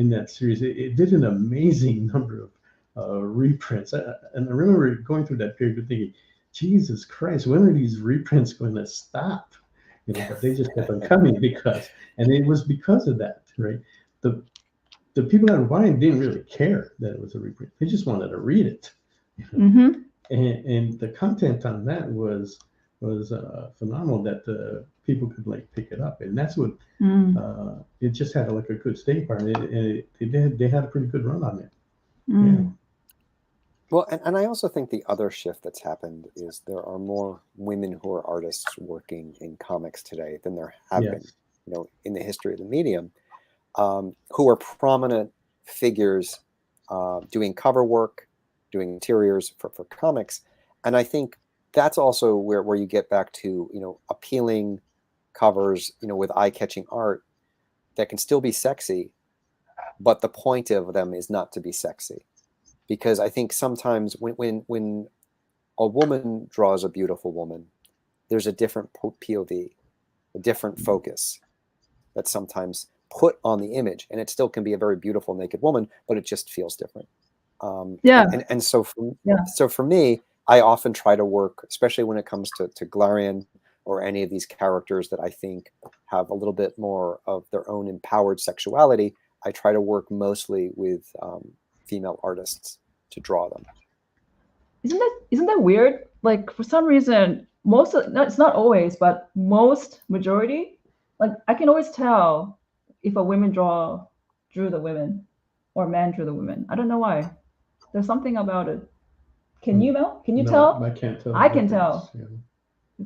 that series. It did an amazing number of reprints. And I remember going through that period and thinking, Jesus Christ, when are these reprints going to stop? But they just kept on coming and it was because of that, right? The people that were buying didn't really care that it was a reprint. They just wanted to read it. And the content on that was phenomenal, that the people could pick it up, and that's what it just had a good staying power, and they had a pretty good run on it. Yeah. Well, and I also think the other shift that's happened is there are more women who are artists working in comics today than there have been, in the history of the medium, who are prominent figures doing cover work, doing interiors for comics. And I think that's also where you get back to, appealing covers, with eye-catching art that can still be sexy, but the point of them is not to be sexy. Because I think sometimes when a woman draws a beautiful woman, there's a different POV, a different focus that's sometimes put on the image, and it still can be a very beautiful naked woman, but it just feels different. So for me, I often try to work, especially when it comes to Glarian or any of these characters that I think have a little bit more of their own empowered sexuality. I try to work mostly with female artists to draw them. Isn't that weird? For some reason, it's not always, but majority, I can always tell if a woman drew the women or a man drew the women. I don't know why. There's something about it. Can you, Mel? Can you tell? I can't tell. I can tell. Yeah.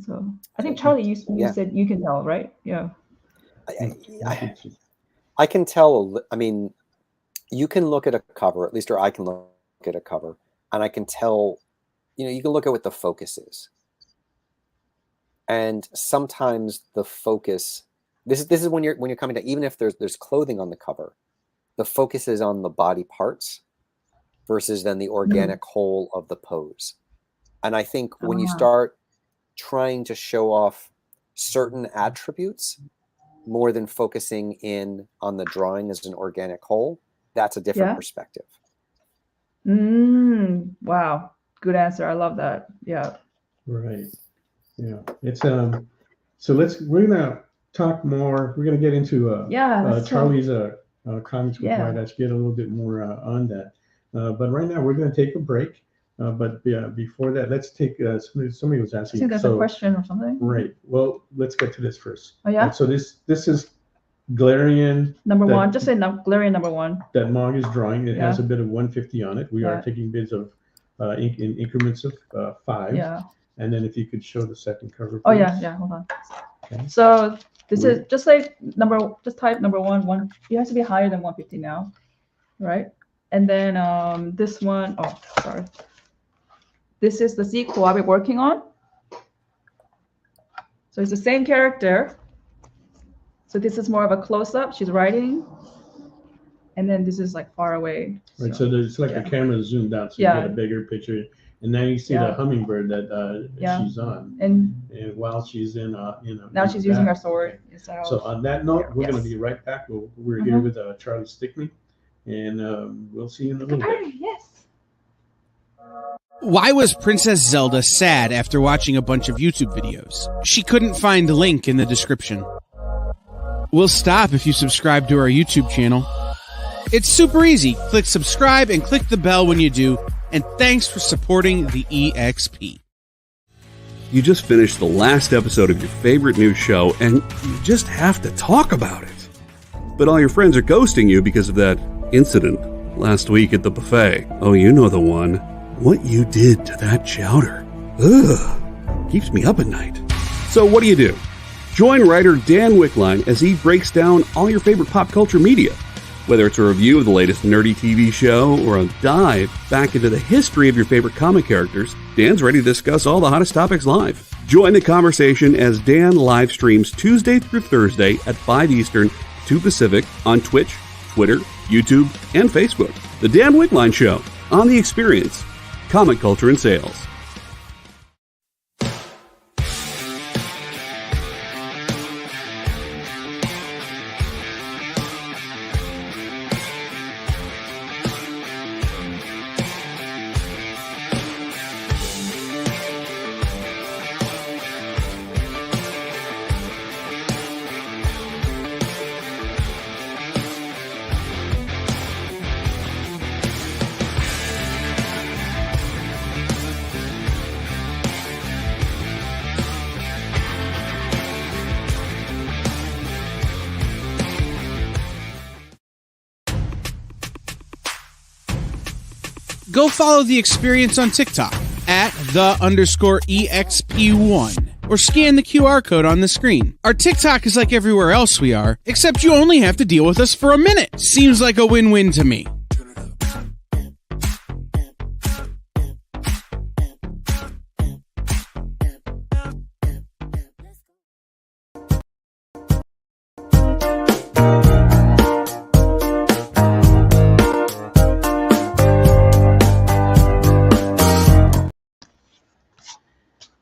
So I think Charlie, you said you can tell, right? Yeah. I can tell. I mean, you can look at a cover, at least, or I can look at a cover, and I can tell. You can look at what the focus is, and sometimes the focus. This is when you're coming to, even if there's clothing on the cover, the focus is on the body parts versus then the organic whole of the pose. And I think when you start trying to show off certain attributes more than focusing in on the drawing as an organic whole, that's a different perspective. Wow. Good answer. I love that. Yeah. Right. Yeah. It's so we're gonna talk more. We're gonna get into Charlie's comics with White Ash, get a little bit more on that. But right now we're gonna take a break. But before that, let's take somebody was asking. I think that's a question or something. Right. Well, let's get to this first. Oh yeah. Right, so this is Glarian number one. Just say Glarian number one. That Mog is drawing. It has a bid of 150 on it. We are taking bids of in increments of 5. Yeah. And then if you could show the second cover. Please. Oh yeah. Hold on. Okay. So this is just like just type number one. It has to be higher than 150 now, right? And then this one, oh sorry. This is the sequel I've been working on. So it's the same character. So this is more of a close-up. She's writing. And then this is like far away. Right, so there's like a camera zoomed out so you get a bigger picture. And then you see the hummingbird that she's on. And while she's in, now she's using her sword. So on that note, we're going to be right back. We're here with Charlie Stickney. And we'll see you in a little bit. Yes. Why was Princess Zelda sad after watching a bunch of YouTube videos? She couldn't find the link in the description. We'll stop if you subscribe to our YouTube channel. It's super easy. Click subscribe and click the bell when you do. And thanks for supporting the EXP. You just finished the last episode of your favorite news show, and you just have to talk about it. But all your friends are ghosting you because of that incident last week at the buffet. Oh, you know the one. What you did to that chowder. Ugh. Keeps me up at night. So what do? Join writer Dan Wickline as he breaks down all your favorite pop culture media. Whether it's a review of the latest nerdy TV show or a dive back into the history of your favorite comic characters, Dan's ready to discuss all the hottest topics live. Join the conversation as Dan live streams Tuesday through Thursday at 5 Eastern, 2 Pacific on Twitch, Twitter, YouTube, and Facebook. The Dan Wickline Show on The Experience. Comic culture and sales. go follow the experience on TikTok at @the_EXP1 or scan the QR code on the screen. Our TikTok is like everywhere else we are, except you only have to deal with us for a minute. Seems like a win-win to me.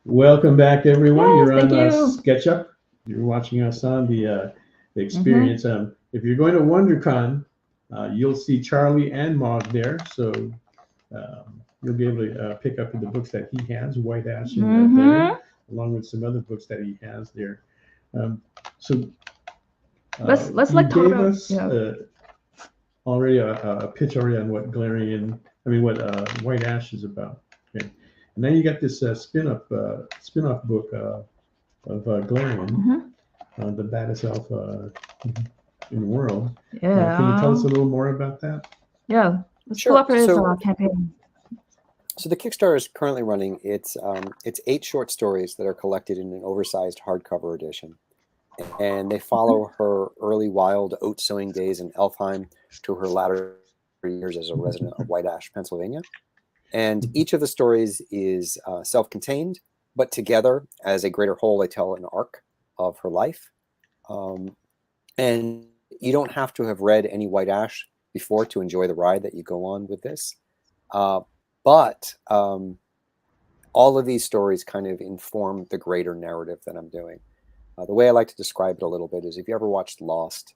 Welcome back, everyone. Yes, You're on thank you. SketchUp. You're watching us on the experience. If you're going to WonderCon, you'll see Charlie and Mog there, so you'll be able to pick up the books that he has, White Ash and Glaring, along with some other books that he has there. Let's you like talk gave about us already a pitch already on what Glaring what White Ash is about. Okay. And then you got this spin-off book of Glaring, the baddest elf in the world. Yeah. Can you tell us a little more about that? Yeah. Let's Sure. pull up his So- campaign. So the Kickstarter is currently running. It's 8 short stories that are collected in an oversized hardcover edition, and they follow her early wild oat sowing days in Elfheim to her latter years as a resident of White Ash, Pennsylvania. And each of the stories is self-contained, but together as a greater whole, they tell an arc of her life. And you don't have to have read any White Ash before to enjoy the ride that you go on with this. But all of these stories kind of inform the greater narrative that I'm doing. The way I like to describe it a little bit is if you ever watched Lost,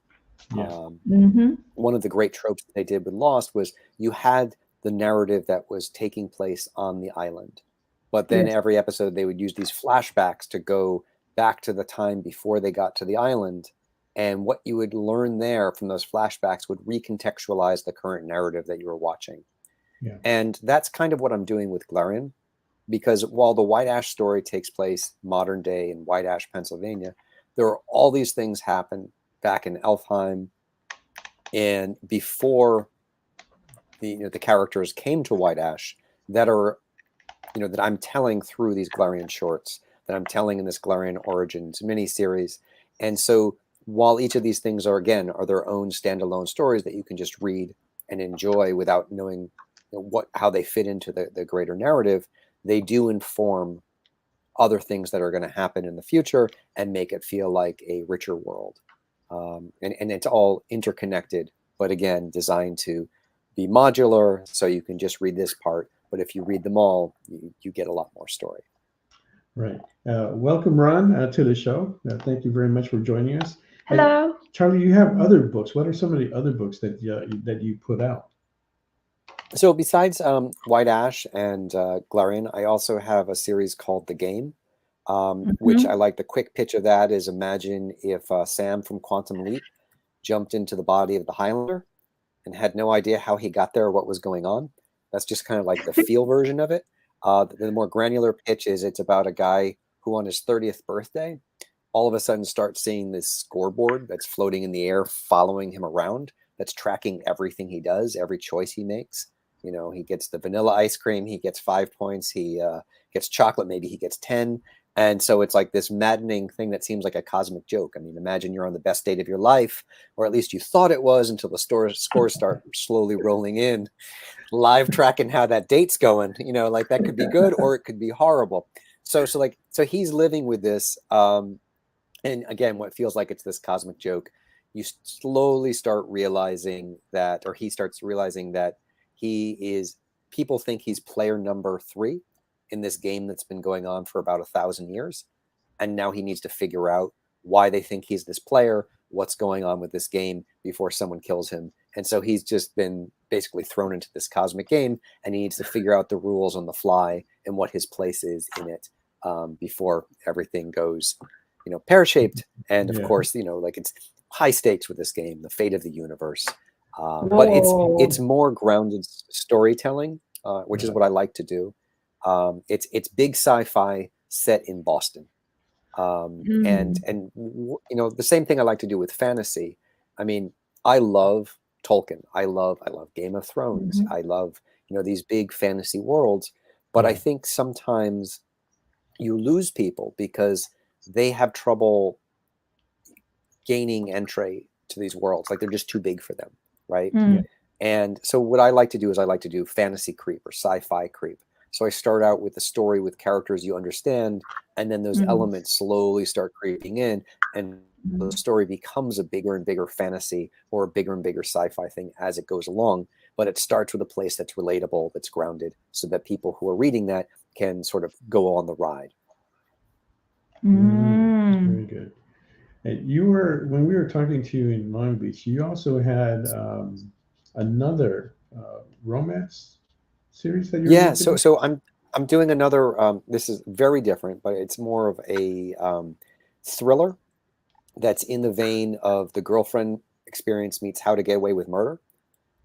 one of the great tropes that they did with Lost was you had the narrative that was taking place on the island. But then every episode they would use these flashbacks to go back to the time before they got to the island. And what you would learn there from those flashbacks would recontextualize the current narrative that you were watching. Yeah. And that's kind of what I'm doing with Glarian, because while the White Ash story takes place modern day in White Ash, Pennsylvania, there are all these things happen back in Elfheim and before the characters came to White Ash that are, that I'm telling through these Glarian shorts, that I'm telling in this Glarian Origins miniseries. And so while each of these things are their own standalone stories that you can just read and enjoy without knowing how they fit into the greater narrative, they do inform other things that are going to happen in the future and make it feel like a richer world. And it's all interconnected, but again, designed to be modular, so you can just read this part, but if you read them all, you get a lot more story. Right. Welcome, Ron, to the show. Thank you very much for joining us. Hello. Charlie, you have other books. What are some of the other books that you put out? So besides White Ash and Glarian, I also have a series called The Game, which I like. The quick pitch of that is, imagine if Sam from Quantum Leap jumped into the body of the Highlander and had no idea how he got there or what was going on. That's just kind of like the feel version of it. The more granular pitch is it's about a guy who on his 30th birthday all of a sudden starts seeing this scoreboard that's floating in the air, following him around, that's tracking everything he does, every choice he makes. He gets the vanilla ice cream, he gets 5 points. He gets chocolate, maybe he gets 10. And so it's like this maddening thing that seems like a cosmic joke. I mean, imagine you're on the best date of your life, or at least you thought it was, until the scores start slowly rolling in, live tracking how that date's going. Like that could be good or it could be horrible. So he's living with this. And again, what feels like it's this cosmic joke, you slowly start realizing that, or he starts realizing that people think he's player number 3 in this game that's been going on for about 1,000 years. And now he needs to figure out why they think he's this player, what's going on with this game before someone kills him. And so he's just been basically thrown into this cosmic game, and he needs to figure out the rules on the fly and what his place is in it before everything goes, pear-shaped. And of course, like it's high stakes with this game, the fate of the universe. But it's more grounded storytelling, which is what I like to do. It's big sci-fi set in Boston, and the same thing I like to do with fantasy. I mean, I love Tolkien. I love Game of Thrones. I love these big fantasy worlds. But I think sometimes you lose people because they have trouble gaining entry to these worlds. Like they're just too big for them, right? Mm. And so what I like to do is I like to do fantasy creep or sci-fi creep. So I start out with the story with characters you understand, and then those elements slowly start creeping in, and the story becomes a bigger and bigger fantasy or a bigger and bigger sci-fi thing as it goes along. But it starts with a place that's relatable, that's grounded, so that people who are reading that can sort of go on the ride. Very good. And when we were talking to you in Long Beach, you also had another romance series that you're doing? So I'm doing another. This is very different, but it's more of a thriller that's in the vein of The Girlfriend Experience meets How to Get Away with Murder,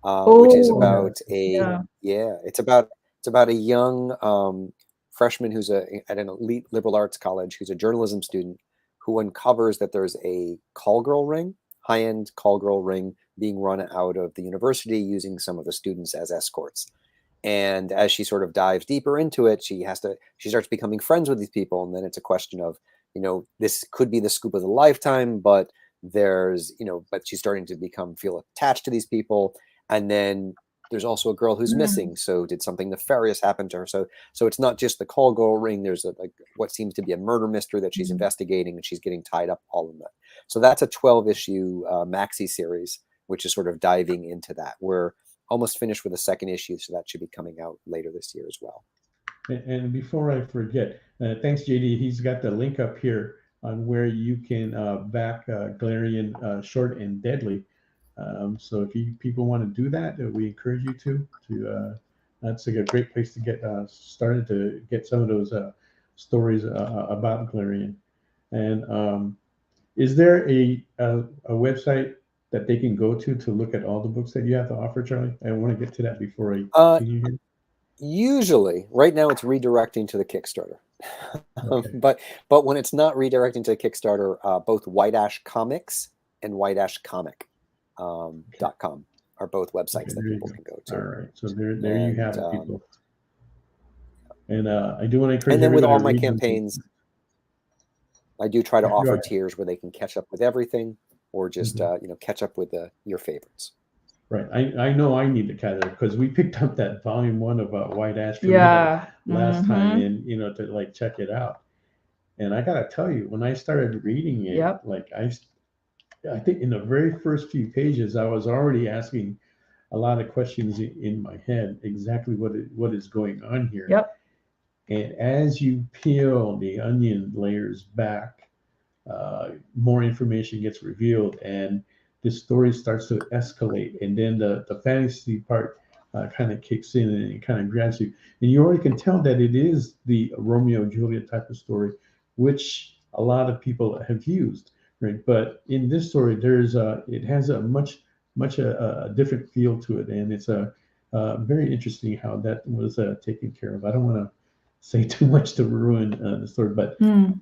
which is about it's about a young freshman who's at an elite liberal arts college who's a journalism student who uncovers that there's a call girl ring, high-end call girl ring being run out of the university using some of the students as escorts. And as she sort of dives deeper into it, she starts becoming friends with these people. And then it's a question of, this could be the scoop of the lifetime, but but she's starting to feel attached to these people. And then there's also a girl who's missing. So did something nefarious happen to her? So it's not just the call girl ring. There's what seems to be a murder mystery that she's investigating, and she's getting tied up all in that. So that's a 12-issue maxi series, which is sort of diving into that. We're almost finished with the second issue, so that should be coming out later this year as well. And before I forget, thanks, JD. He's got the link up here on where you can back Galarian Short and Deadly. So if people want to do that, we encourage you to. That's a great place to get started to get some of those stories about Galarian. And is there a website that they can go to look at all the books that you have to offer, Charlie? I want to get to that before I continue here. Usually, right now it's redirecting to the Kickstarter. Okay. But when it's not redirecting to the Kickstarter, both White Ash Comics and whiteashcomic.com are both websites that people can go to. All right, so there you have it, people. And I do want to encourage. And then with all my campaigns, I do try to offer tiers where they can catch up with everything, or just catch up with your favorites. Right. I know I need to catch up because we picked up that volume 1 of White Ash last time, and to check it out. And I gotta tell you, when I started reading it, I think in the very first few pages, I was already asking a lot of questions in my head, exactly what is going on here. Yep. And as you peel the onion layers back, more information gets revealed, and the story starts to escalate. And then the fantasy part kind of kicks in, and it kind of grabs you. And you already can tell that it is the Romeo and Juliet type of story, which a lot of people have used. Right, but in this story, it has a much different feel to it, and it's very interesting how that was taken care of. I don't want to say too much to ruin the story, but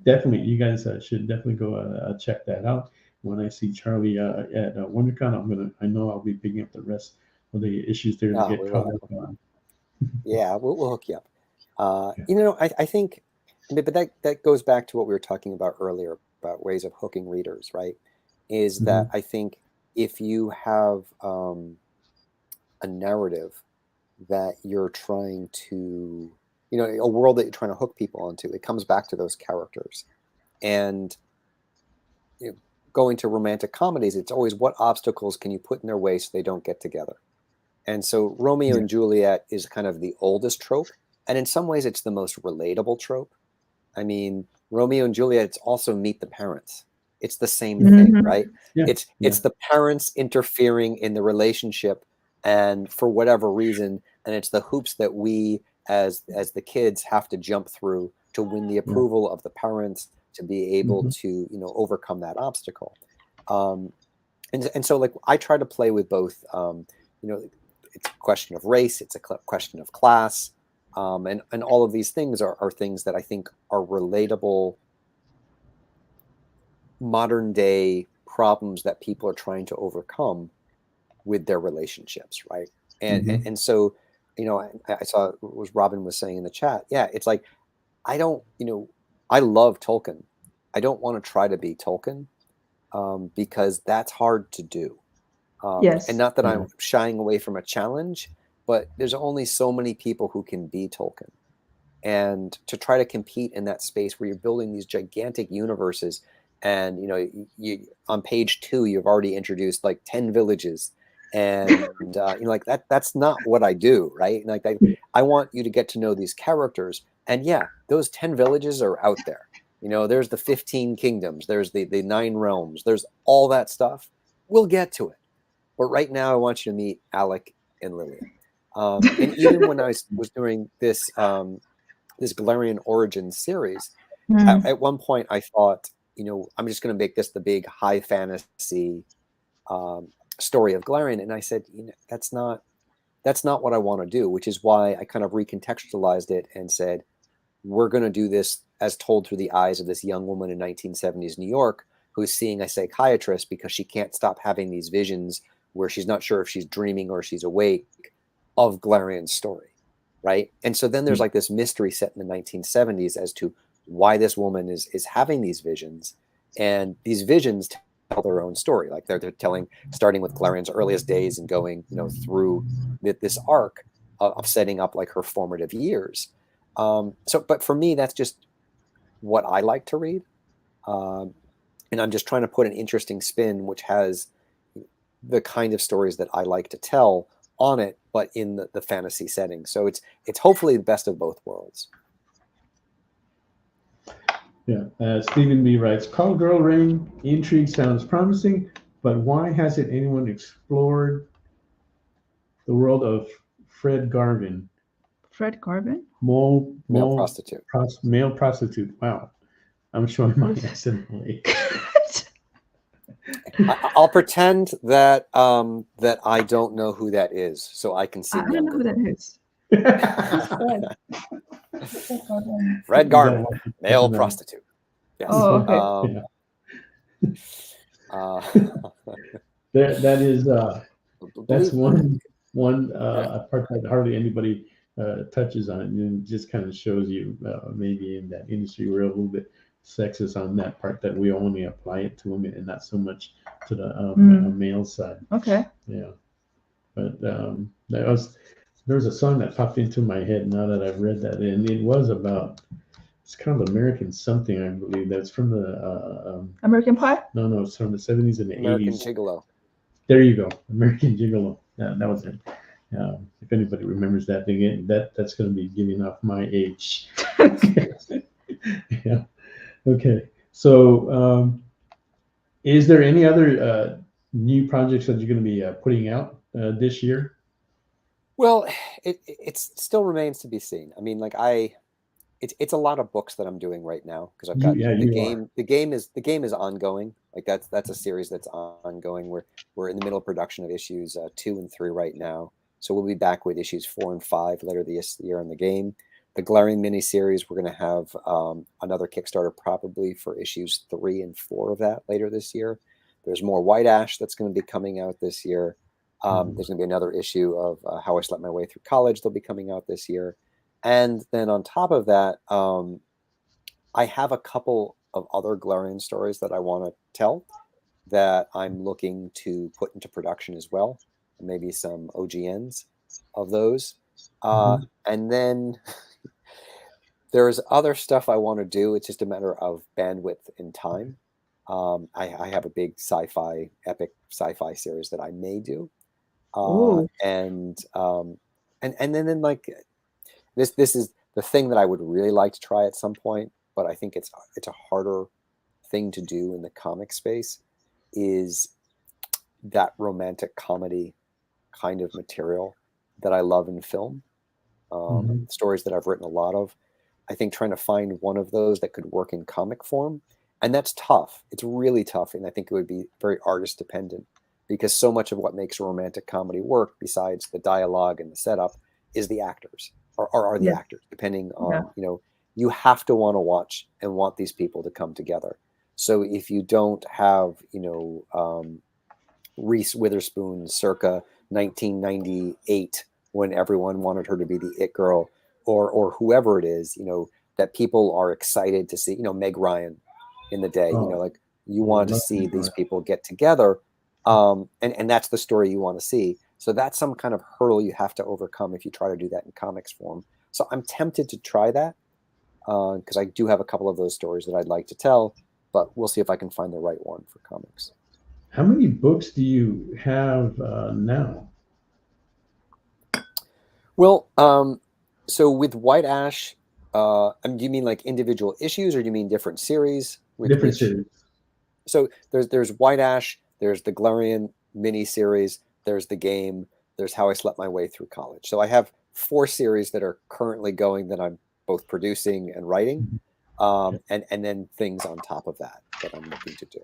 definitely you guys should definitely go check that out. When I see Charlie at WonderCon, I know I'll be picking up the rest of the issues there to get caught up on. Yeah, we'll hook you up. I think, but that goes back to what we were talking about earlier about ways of hooking readers, right? Is that I think if you have a narrative that you're trying to, a world that you're trying to hook people onto, it comes back to those characters. And going to romantic comedies, it's always what obstacles can you put in their way so they don't get together. And so Romeo and Juliet is kind of the oldest trope, and in some ways it's the most relatable trope. I mean, Romeo and Juliet, it's also meet the parents. It's the same thing, right? Yeah. It's the parents interfering in the relationship, and for whatever reason, and it's the hoops that we as the kids have to jump through to win the approval of the parents to be able to overcome that obstacle. And so I try to play with both. It's a question of race, it's a question of class. And all of these things are things that I think are relatable modern day problems that people are trying to overcome with their relationships, right? And so I saw it was Robin was saying in the chat. Yeah, it's like I don't, I love Tolkien. I don't want to try to be Tolkien because that's hard to do. And Yes. not that I'm shying away from a challenge, but there's only so many people who can be Tolkien. And to try to compete in that space where you're building these gigantic universes, and you on page 2 you've already introduced like 10 villages, and like that's not what I do, right? And like I want you to get to know these characters, and yeah, those 10 villages are out there. There's the 15 kingdoms, there's the 9 realms, there's all that stuff. We'll get to it, but right now I want you to meet Alec and Lillian. And even when I was doing this this Galarian Origins series, at one point I thought, I'm just going to make this the big high fantasy story of Galarian, and I said, that's not what I want to do, which is why I kind of recontextualized it and said, we're going to do this as told through the eyes of this young woman in 1970s New York who's seeing a psychiatrist because she can't stop having these visions where she's not sure if she's dreaming or she's awake of Galarian's story. Right. And so then there's like this mystery set in the 1970s as to why this woman is having these visions, and these visions tell their own story. Like they're telling, starting with Galarian's earliest days and going, through this arc of setting up like her formative years. But for me, that's just what I like to read. And I'm just trying to put an interesting spin, which has the kind of stories that I like to tell on it, but in the fantasy setting. So it's hopefully the best of both worlds. Yeah. Stephen B writes, Call Girl Rain intrigue sounds promising, but why hasn't anyone explored the world of Fred Garvin? Fred Garvin? Male prostitute. Male prostitute. Wow. I'm showing my accidentally. I'll pretend that that I don't know who that is, so I can see. I don't know who that is. Fred Garvin, male prostitute. Yes. Oh, okay. That is that's one part that hardly anybody touches on, and it just kind of shows you maybe in that industry we're a little bit sexist on that part, that we only apply it to women and not so much to the male side. Okay. Yeah, but there was a song that popped into my head now that I've read that, and it was about, it's kind of American something, I believe. That's from the American Pie? No, it's from the 70s and the American 80s. Gigolo. There you go, American Gigolo. Yeah, that was it. If anybody remembers that thing, that's going to be giving off my age. Yeah. Okay. So, is there any other new projects that you're going to be putting out this year? Well, it still remains to be seen. I mean, like it's a lot of books that I'm doing right now because I've got the game. The game is ongoing. Like that's a series that's ongoing. We're in the middle of production of issues 2 and 3 right now. So we'll be back with issues 4 and 5 later this year on the game. The Galarian miniseries, we're going to have another Kickstarter probably for issues 3 and 4 of that later this year. There's more White Ash that's going to be coming out this year. There's going to be another issue of How I Slept My Way Through College. They'll be coming out this year. And then on top of that, I have a couple of other Galarian stories that I want to tell that I'm looking to put into production as well. Maybe some OGNs of those. And then there's other stuff I want to do. It's just a matter of bandwidth and time. I have a big epic sci-fi series that I may do. And then like this is the thing that I would really like to try at some point, but I think it's a harder thing to do in the comic space, is that romantic comedy kind of material that I love in film. Stories that I've written a lot of. I think trying to find one of those that could work in comic form, and that's tough. It's really tough, and I think it would be very artist dependent, because so much of what makes a romantic comedy work, besides the dialogue and the setup, is the actors, or are the actors, depending on, you have to want to watch and want these people to come together. So if you don't have, Reese Witherspoon circa 1998 when everyone wanted her to be the it girl, or whoever it is, that people are excited to see, Meg Ryan in the day, like you want to see these people get together. And that's the story you want to see. So that's some kind of hurdle you have to overcome if you try to do that in comics form. So I'm tempted to try that because I do have a couple of those stories that I'd like to tell, but we'll see if I can find the right one for comics. How many books do you have now? Well, so with White Ash, do you mean like individual issues, or do you mean different series? Different series. So there's White Ash, there's the Glarian miniseries, there's the game, there's How I Slept My Way Through College. So I have 4 series that are currently going that I'm both producing and writing, and then things on top of that I'm looking to do.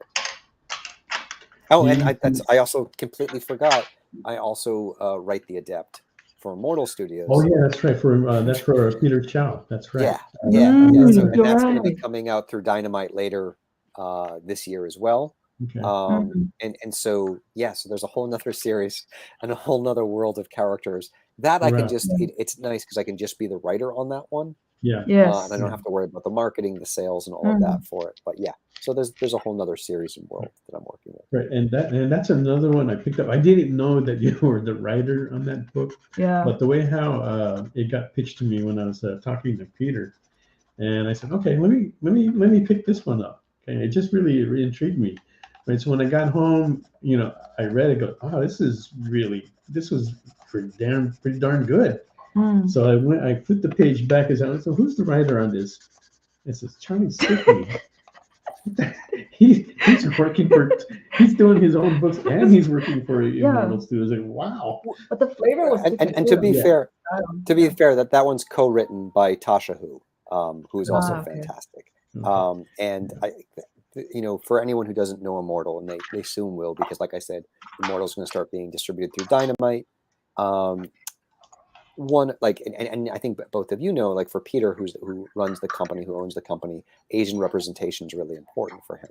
Oh, and I also completely forgot. I also write The Adept for Immortal Studios. Oh yeah, that's right. That's for Peter Chow. That's right. Yeah. So, and that's right. going to be coming out through Dynamite later this year as well. Okay. And so so there's a whole nother series and a whole nother world of characters that I can just. It's nice because I can just be the writer on that one. Yeah. Yes. And I don't have to worry about the marketing, the sales, and all of that for it. But so there's a whole nother series and world that I'm working with. Right, and that's another one I picked up. I didn't know that you were the writer on that book. Yeah. But the way how it got pitched to me when I was talking to Peter, and I said, okay, let me pick this one up. Okay, it just really intrigued me. Right, so when I got home, I read it. Go, oh, this was pretty darn good. So I flipped the page back and said, so who's the writer on this? It says Charlie Stickney. he's doing his own books and he's working for Immortal Studios. Like, wow. But the flavor was and to be fair, that one's co-written by Tasha who's also fantastic. Okay. And I for anyone who doesn't know Immortal, and they soon will, because like I said, Immortal's going to start being distributed through Dynamite. And I think both of like for Peter, who runs the company, who owns the company, Asian representation is really important for him.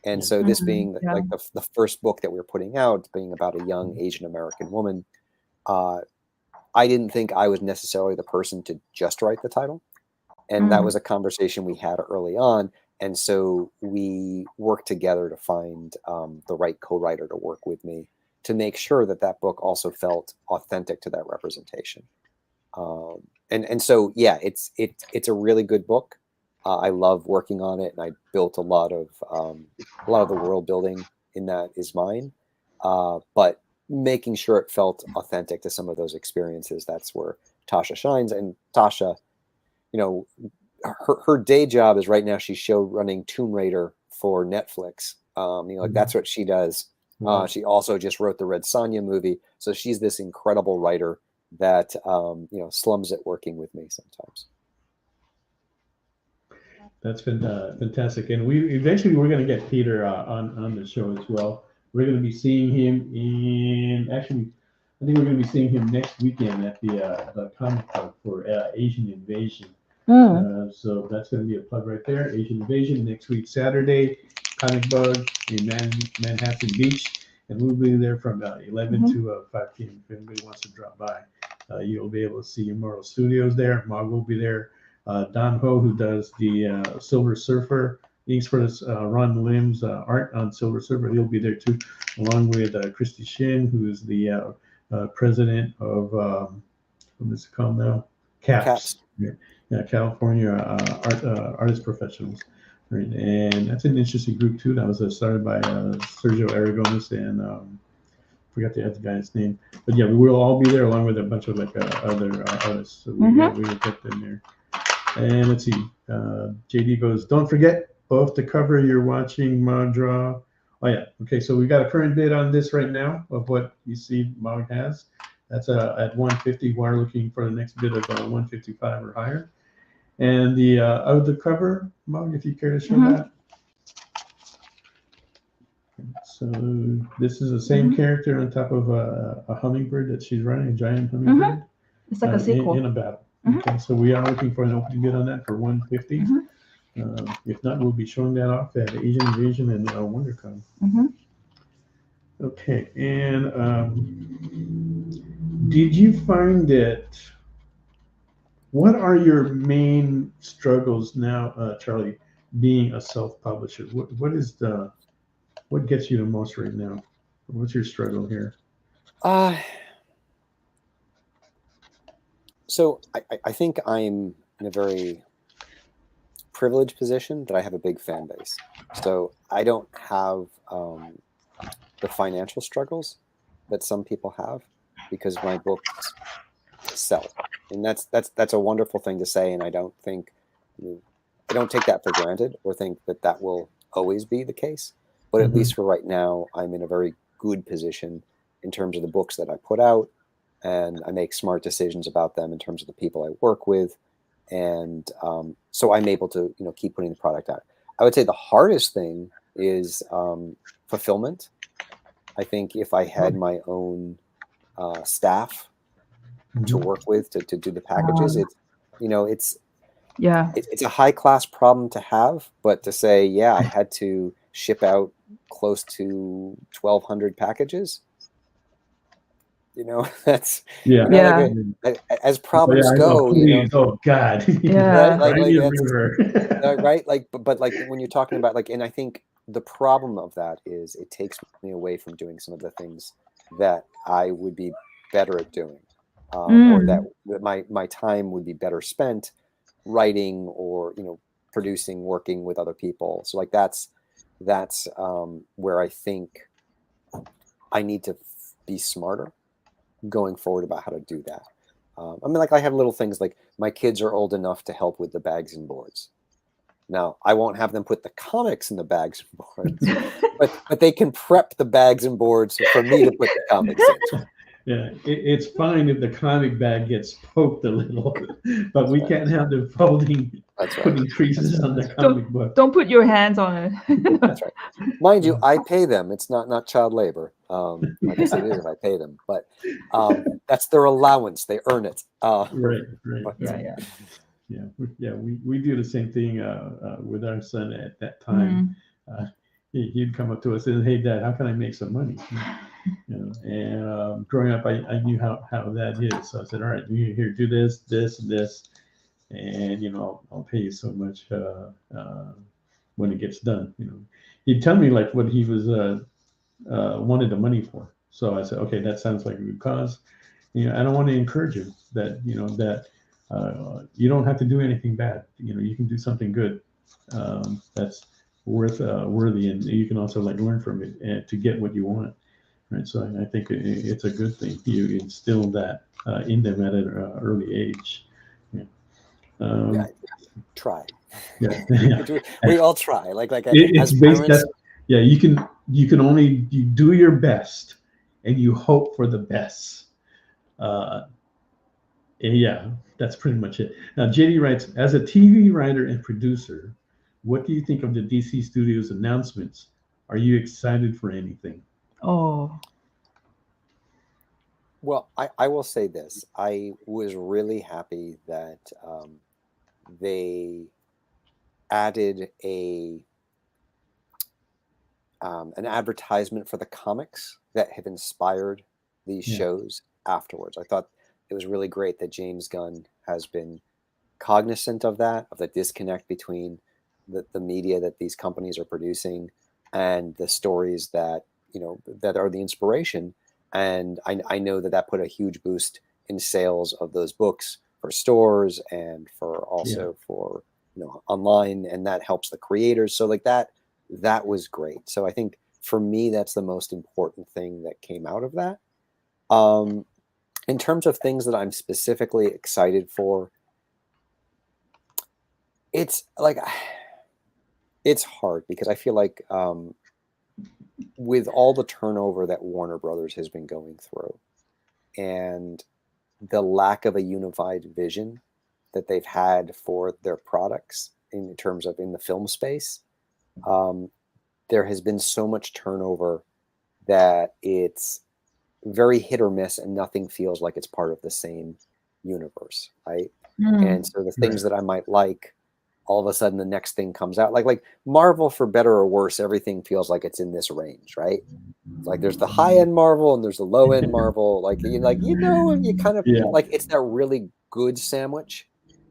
And so this being like the first book that we're putting out, being about a young Asian American woman, I didn't think I was necessarily the person to just write the title. And that was a conversation we had early on. And so we worked together to find the right co-writer to work with me to make sure that book also felt authentic to that representation. And so, it's a really good book. I love working on it, and I built a lot of the world building in that is mine. But making sure it felt authentic to some of those experiences, that's where Tasha shines. And Tasha, her day job is right now she's show running Tomb Raider for Netflix. That's what she does. She also just wrote the Red Sonja movie. So she's this incredible writer that, slums it working with me sometimes. That's been fantastic. And we're going to get Peter on the show as well. We're going to be seeing him I think we're going to be seeing him next weekend at the Comic Club for Asian Invasion. So that's going to be a plug right there. Asian Invasion next week, Saturday, Comic Bug in Manhattan Beach. And we'll be there from 11 to 5 p.m. If anybody wants to drop by, you'll be able to see Immortal Studios there. Mog will be there. Don Ho, who does the Silver Surfer, inks for this, Ron Lim's art on Silver Surfer, he'll be there too, along with Christy Shin, who is the president of, what is it called now? CAPS. Yeah, California Artist Professionals. Right. And that's an interesting group too. That was started by Sergio Aragones and forgot the other guy's name. But we will all be there along with a bunch of other artists. So we will get them there. And let's see. JD goes, don't forget both the cover you're watching, Mog Draw. Oh yeah. Okay. So we got a current bid on this right now of what you see Mog has. That's at 150. We're looking for the next bid of 155 or higher. And the of the cover, Mog, if you care to show that. So this is the same character on top of a hummingbird that she's running, a giant hummingbird. It's like a sequel. In a battle. Okay, so we are looking for an opening bid on that for 150. If not, we'll be showing that off at Asian Invasion and WonderCon. Okay, and Did you find that? What are your main struggles now, Charlie, being a self-publisher? What gets you the most right now? What's your struggle here? So I think I'm in a very privileged position that I have a big fan base. So I don't have the financial struggles that some people have because my books sell, and that's a wonderful thing to say. And I don't take that for granted or think that that will always be the case. But at least for right now, I'm in a very good position in terms of the books that I put out, and I make smart decisions about them in terms of the people I work with. And so I'm able to, keep putting the product out. I would say the hardest thing is fulfillment. I think if I had my own staff to work with to do the packages, it's a high class problem to have, but to say, yeah, I had to ship out close to 1,200 packages. That's as problems go. Oh God, right? But when you're talking about and I think the problem of that is it takes me away from doing some of the things that I would be better at doing, or that my time would be better spent writing or producing, working with other people. So that's where I think I need to be smarter going forward about how to do that. I have little things like my kids are old enough to help with the bags and boards. Now, I won't have them put the comics in the bags and boards, but they can prep the bags and boards for me to put the comics in. Yeah, it's fine if the comic bag gets poked a little, but we can't have them folding, putting creases on the comic book. Don't put your hands on it. That's right. Mind you, I pay them. It's not child labor. I guess it is if I pay them, but that's their allowance. They earn it. Right. Yeah. We do the same thing with our son at that time. He'd come up to us and, "Hey, Dad, how can I make some money?" And growing up, I knew how that is. So I said, "All right, here, do this, and this, and I'll pay you so much when it gets done." He'd tell me like what he was wanted the money for. So I said, "Okay, that sounds like a good cause." I don't want to encourage him that you don't have to do anything bad. You can do something good that's worthy, and you can also learn from it and to get what you want. Right, so I think it's a good thing. You instill that in them at an early age. Try. Yeah. We all try. It's based that. Yeah, you can only do your best, and you hope for the best. Yeah, that's pretty much it. Now, JD writes, as a TV writer and producer, what do you think of the DC Studios announcements? Are you excited for anything? Oh. Well, I will say this. I was really happy that they added an advertisement for the comics that have inspired these shows afterwards. I thought it was really great that James Gunn has been cognizant of that, of the disconnect between the media that these companies are producing and the stories that that are the inspiration. And I know that put a huge boost in sales of those books for stores and for also for online, and that helps the creators. So that was great. So I think for me that's the most important thing that came out of that. In terms of things that I'm specifically excited for, it's hard because I feel like with all the turnover that Warner Brothers has been going through and the lack of a unified vision that they've had for their products in terms of in the film space, there has been so much turnover that it's very hit or miss and nothing feels like it's part of the same universe, right? And so the things that I might like all of a sudden the next thing comes out. Like Marvel, for better or worse, everything feels like it's in this range, right? Like there's the high end Marvel and there's the low end Marvel. You kind of Yeah. like it's that really good sandwich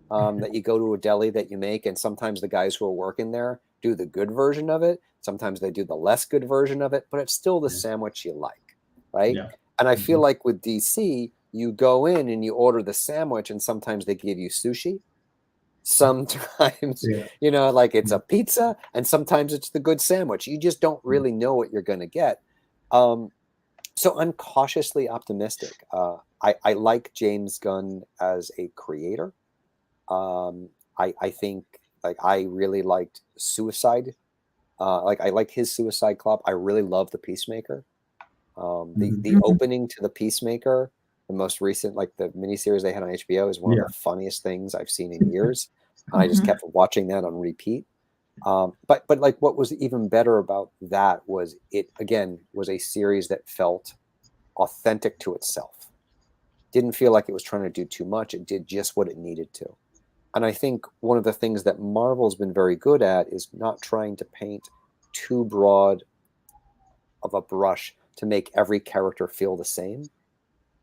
that you go to a deli that you make, and sometimes the guys who are working there do the good version of it. Sometimes they do the less good version of it, but it's still the sandwich you like, right? Yeah. And I feel like with DC, you go in and you order the sandwich, and sometimes they give you sushi. Sometimes, like it's a pizza, and sometimes it's the good sandwich. You just don't really know what you're going to get. So I'm cautiously optimistic. I like James Gunn as a creator. I think like I really liked Suicide. I like his Suicide Club. I really love the Peacemaker. The opening to the Peacemaker, the most recent, like the miniseries they had on HBO, is one of the funniest things I've seen in years. And I just kept watching that on repeat. But like what was even better about that was it again was a series that felt authentic to itself. Didn't feel like it was trying to do too much. It did just what it needed to. And I think one of the things that Marvel's been very good at is not trying to paint too broad of a brush to make every character feel the same.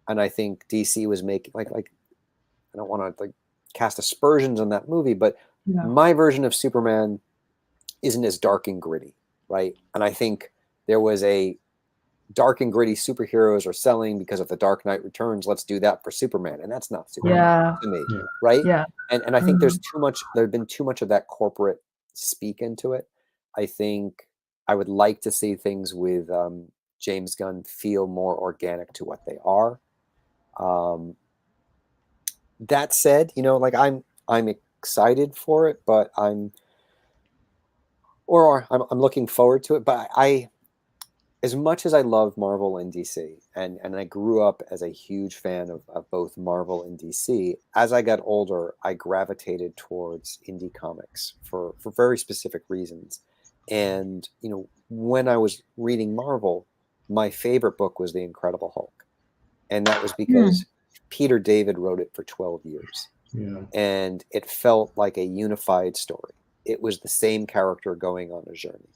And I think DC was making like I don't want to like cast aspersions on that movie, but my version of Superman isn't as dark and gritty, right? And I think there was a dark and gritty superheroes are selling because of the Dark Knight Returns. Let's do that for Superman, and that's not Superman to me, right? Yeah. And I think there's too much. There's been too much of that corporate speak into it. I think I would like to see things with James Gunn feel more organic to what they are. That said, like I'm excited for it, but I'm looking forward to it. But as much as I love Marvel and DC, and I grew up as a huge fan of both Marvel and DC, as I got older, I gravitated towards indie comics for very specific reasons. And, when I was reading Marvel, my favorite book was The Incredible Hulk. And that was because Peter David wrote it for 12 years. Yeah. And it felt like a unified story. It was the same character going on a journey.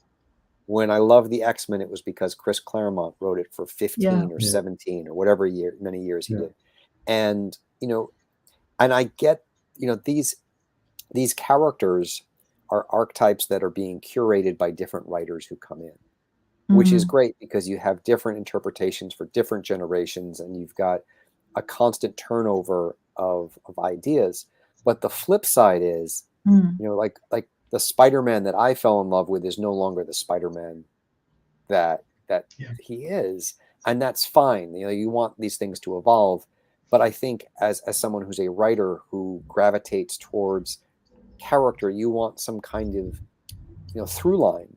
When I loved the X-Men, it was because Chris Claremont wrote it for 15 or 17 or whatever many years he did. And, and I get, these characters are archetypes that are being curated by different writers who come in, which is great because you have different interpretations for different generations and you've got a constant turnover of ideas. But the flip side is, like the Spider-Man that I fell in love with is no longer the Spider-Man that he is. And that's fine. You want these things to evolve. But I think as someone who's a writer who gravitates towards character, you want some kind of, through line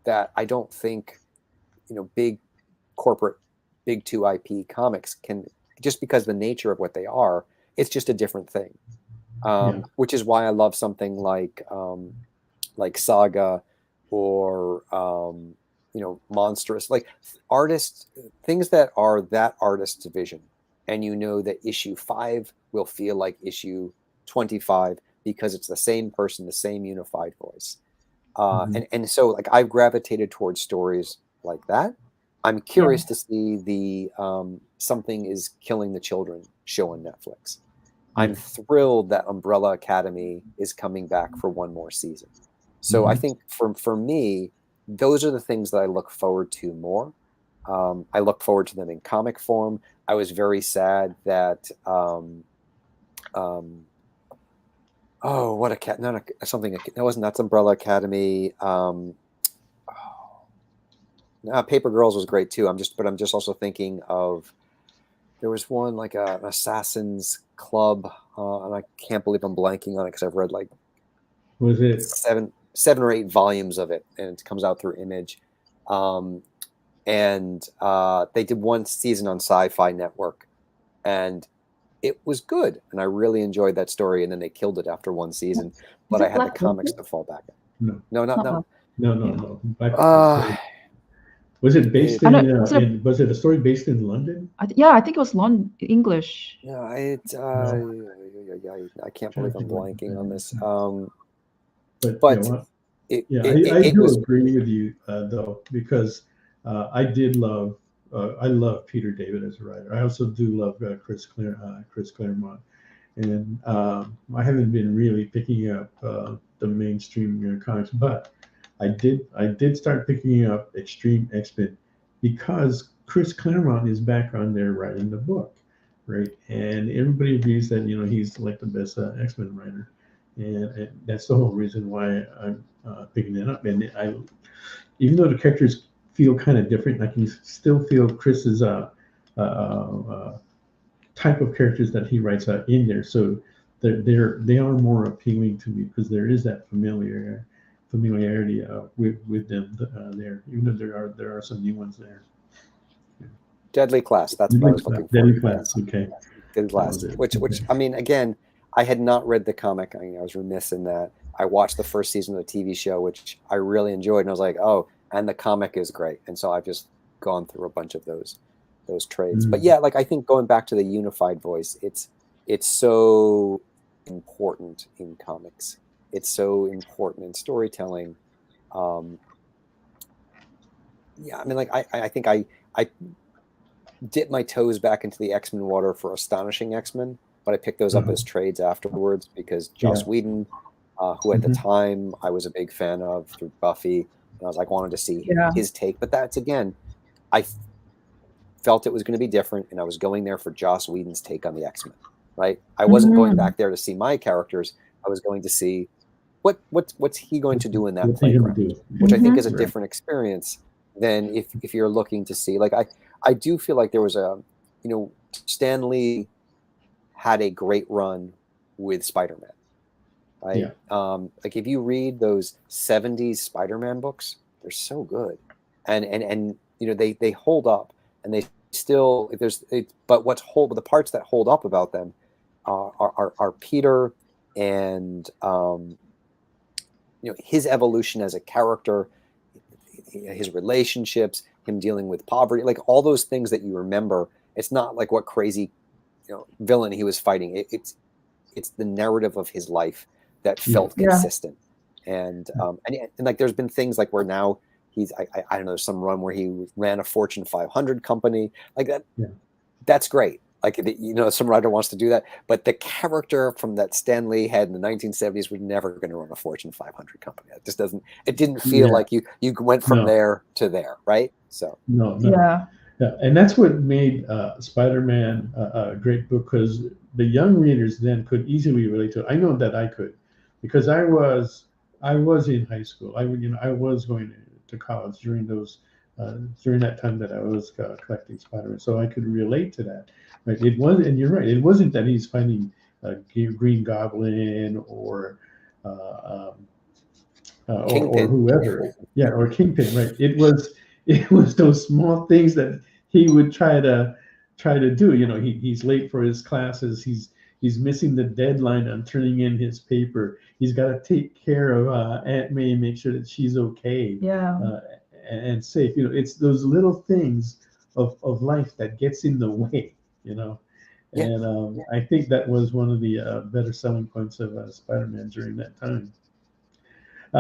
that I don't think, big corporate, big 2 IP comics can, just because the nature of what they are, it's just a different thing. Which is why I love something like Saga or Monstrous, like artists, things that are that artist's vision, and that issue 5 will feel like issue 25 because it's the same person, the same unified voice. And so like I've gravitated towards stories like that. I'm curious to see the Something is Killing the Children show on Netflix. I'm thrilled that Umbrella Academy is coming back for one more season. So I think for me, those are the things that I look forward to more. I look forward to them in comic form. I was very sad that that's Umbrella Academy. Paper Girls was great too. I'm just also thinking of, there was one like an Assassin's Club, and I can't believe I'm blanking on it because I've read like was it 7 or 8 volumes of it, and it comes out through Image. And they did one season on Sci-Fi Network, and it was good, and I really enjoyed that story. And then they killed it after one season, but I had the comics to fall back on. No. Was it based was it a story based in London? I think it was English. No, I can't believe I'm blanking on this. But well, it, yeah, it, I it do was agree with you though, because I did love I love Peter David as a writer. I also do love Chris Claremont, and I haven't been really picking up the mainstream comics, but I did start picking up Extreme X-Men because Chris Claremont is back on there writing the book, right? And everybody agrees that he's like the best X-Men writer, and that's the whole reason why I'm picking it up. And even though the characters feel kind of different, I can still feel Chris's type of characters that he writes in there. So they are more appealing to me because there is that familiarity with them there, even though there are some new ones there. Deadly Class. That's what I was looking for. Deadly Class. Okay. Deadly Class. Which I mean, again, I had not read the comic. I was remiss in that. I watched the first season of the TV show, which I really enjoyed, and I was like, oh, and the comic is great. And so I've just gone through a bunch of those trades. But yeah, like I think going back to the unified voice, it's so important in comics. It's so important in storytelling. Yeah, I mean, like I think I dipped my toes back into the X-Men water for Astonishing X-Men, but I picked those up as trades afterwards because Joss Whedon, who at the time I was a big fan of through Buffy, and I was like wanted to see his take. But that's again, I felt it was going to be different, and I was going there for Joss Whedon's take on the X-Men. Right? I wasn't going back there to see my characters. I was going to see what's he going to do in that playground, which I think is a different experience than if you're looking to see. Like I do feel like there was Stan Lee had a great run with Spider-Man, right? Yeah. Like if you read those 70s Spider-Man books, they're so good, and they hold up, and they still but the parts that hold up about them are Peter and his evolution as a character, his relationships, him dealing with poverty, like all those things that you remember. It's not like what crazy villain he was fighting. It's the narrative of his life that felt consistent. And like there's been things like where now he's I don't know, some run where he ran a Fortune 500 company like that. That's great. Like some writer wants to do that, but the character from that Stan Lee had in the 1970s was never going to run a Fortune 500 company. It just doesn't. It didn't feel like you went from there to there, right? So no. Yeah, and that's what made Spider-Man a great book, because the young readers then could easily relate to it. I know that I could, because I was in high school. I was going to college during that time that I was collecting Spider-Man, so I could relate to that. Right? It was, and you're right. It wasn't that he's finding Green Goblin or whoever, or Kingpin. Right? It was those small things that he would try to do. He's late for his classes. He's missing the deadline on turning in his paper. He's got to take care of Aunt May and make sure that she's okay. And safe. It's those little things of life that gets in the way. And I think that was one of the better selling points of Spider-Man during that time.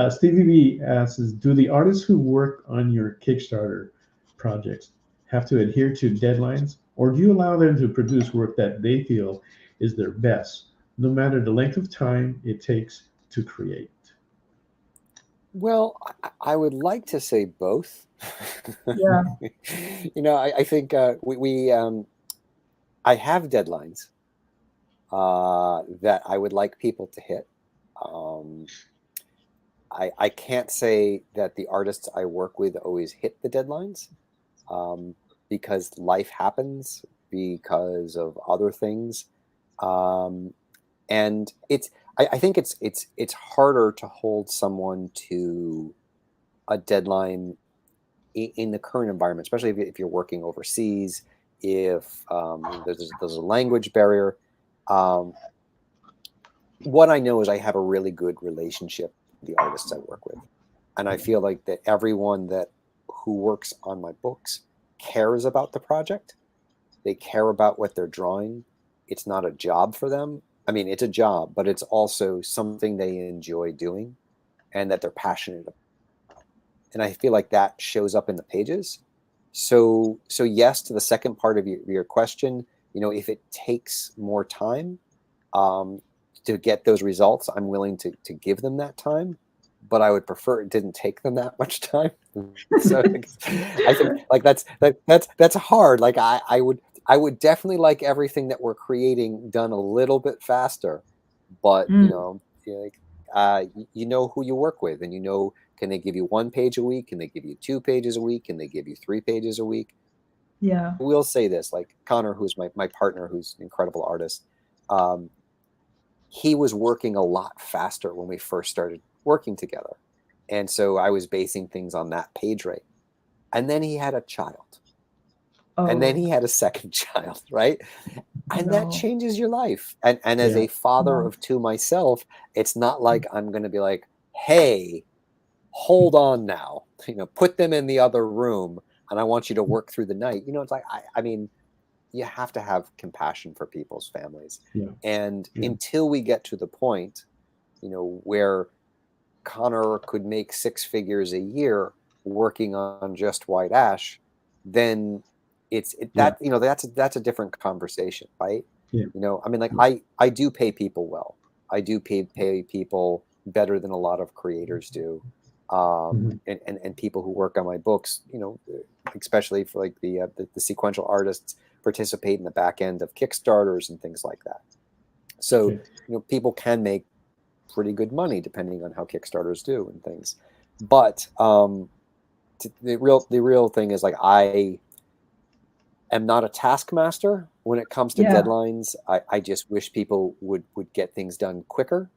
Stevie B asks, do the artists who work on your Kickstarter projects have to adhere to deadlines, or do you allow them to produce work that they feel is their best, no matter the length of time it takes to create? Well, I would like to say both. Yeah. I think I have deadlines that I would like people to hit. I can't say that the artists I work with always hit the deadlines because life happens because of other things. And I think it's harder to hold someone to a deadline in the current environment, especially if you're working overseas, if there's a language barrier. What I know is I have a really good relationship with the artists I work with. And I feel like that everyone who works on my books cares about the project. They care about what they're drawing. It's not a job for them. I mean, it's a job, but it's also something they enjoy doing. and that they're passionate about. And I feel like that shows up in the pages. So yes, to the second part of your question, if it takes more time to get those results, I'm willing to give them that time, but I would prefer it didn't take them that much time. So I think like that's hard. Like I would definitely like everything that we're creating done a little bit faster, but you know who you work with, and can they give you 1 page a week? Can they give you 2 pages a week? Can they give you 3 pages a week? Yeah. We'll say this, like Connor, who's my partner, who's an incredible artist. He was working a lot faster when we first started working together. And so I was basing things on that page rate. And then he had a child. And then he had a second child, right? And that changes your life. And as a father of 2 myself, it's not like I'm going to be like, hey, hold on now, put them in the other room and I want you to work through the night. It's like, I mean, you have to have compassion for people's families. And until we get to the point, where Connor could make 6 figures a year working on just White Ash, then that's a different conversation, right? I mean, like I do pay people well. I do pay people better than a lot of creators do. And people who work on my books, especially for like the sequential artists, participate in the back end of Kickstarters and things like that. So people can make pretty good money depending on how Kickstarters do and things. But the real thing is, like, I am not a taskmaster when it comes to deadlines. I just wish people would get things done quicker.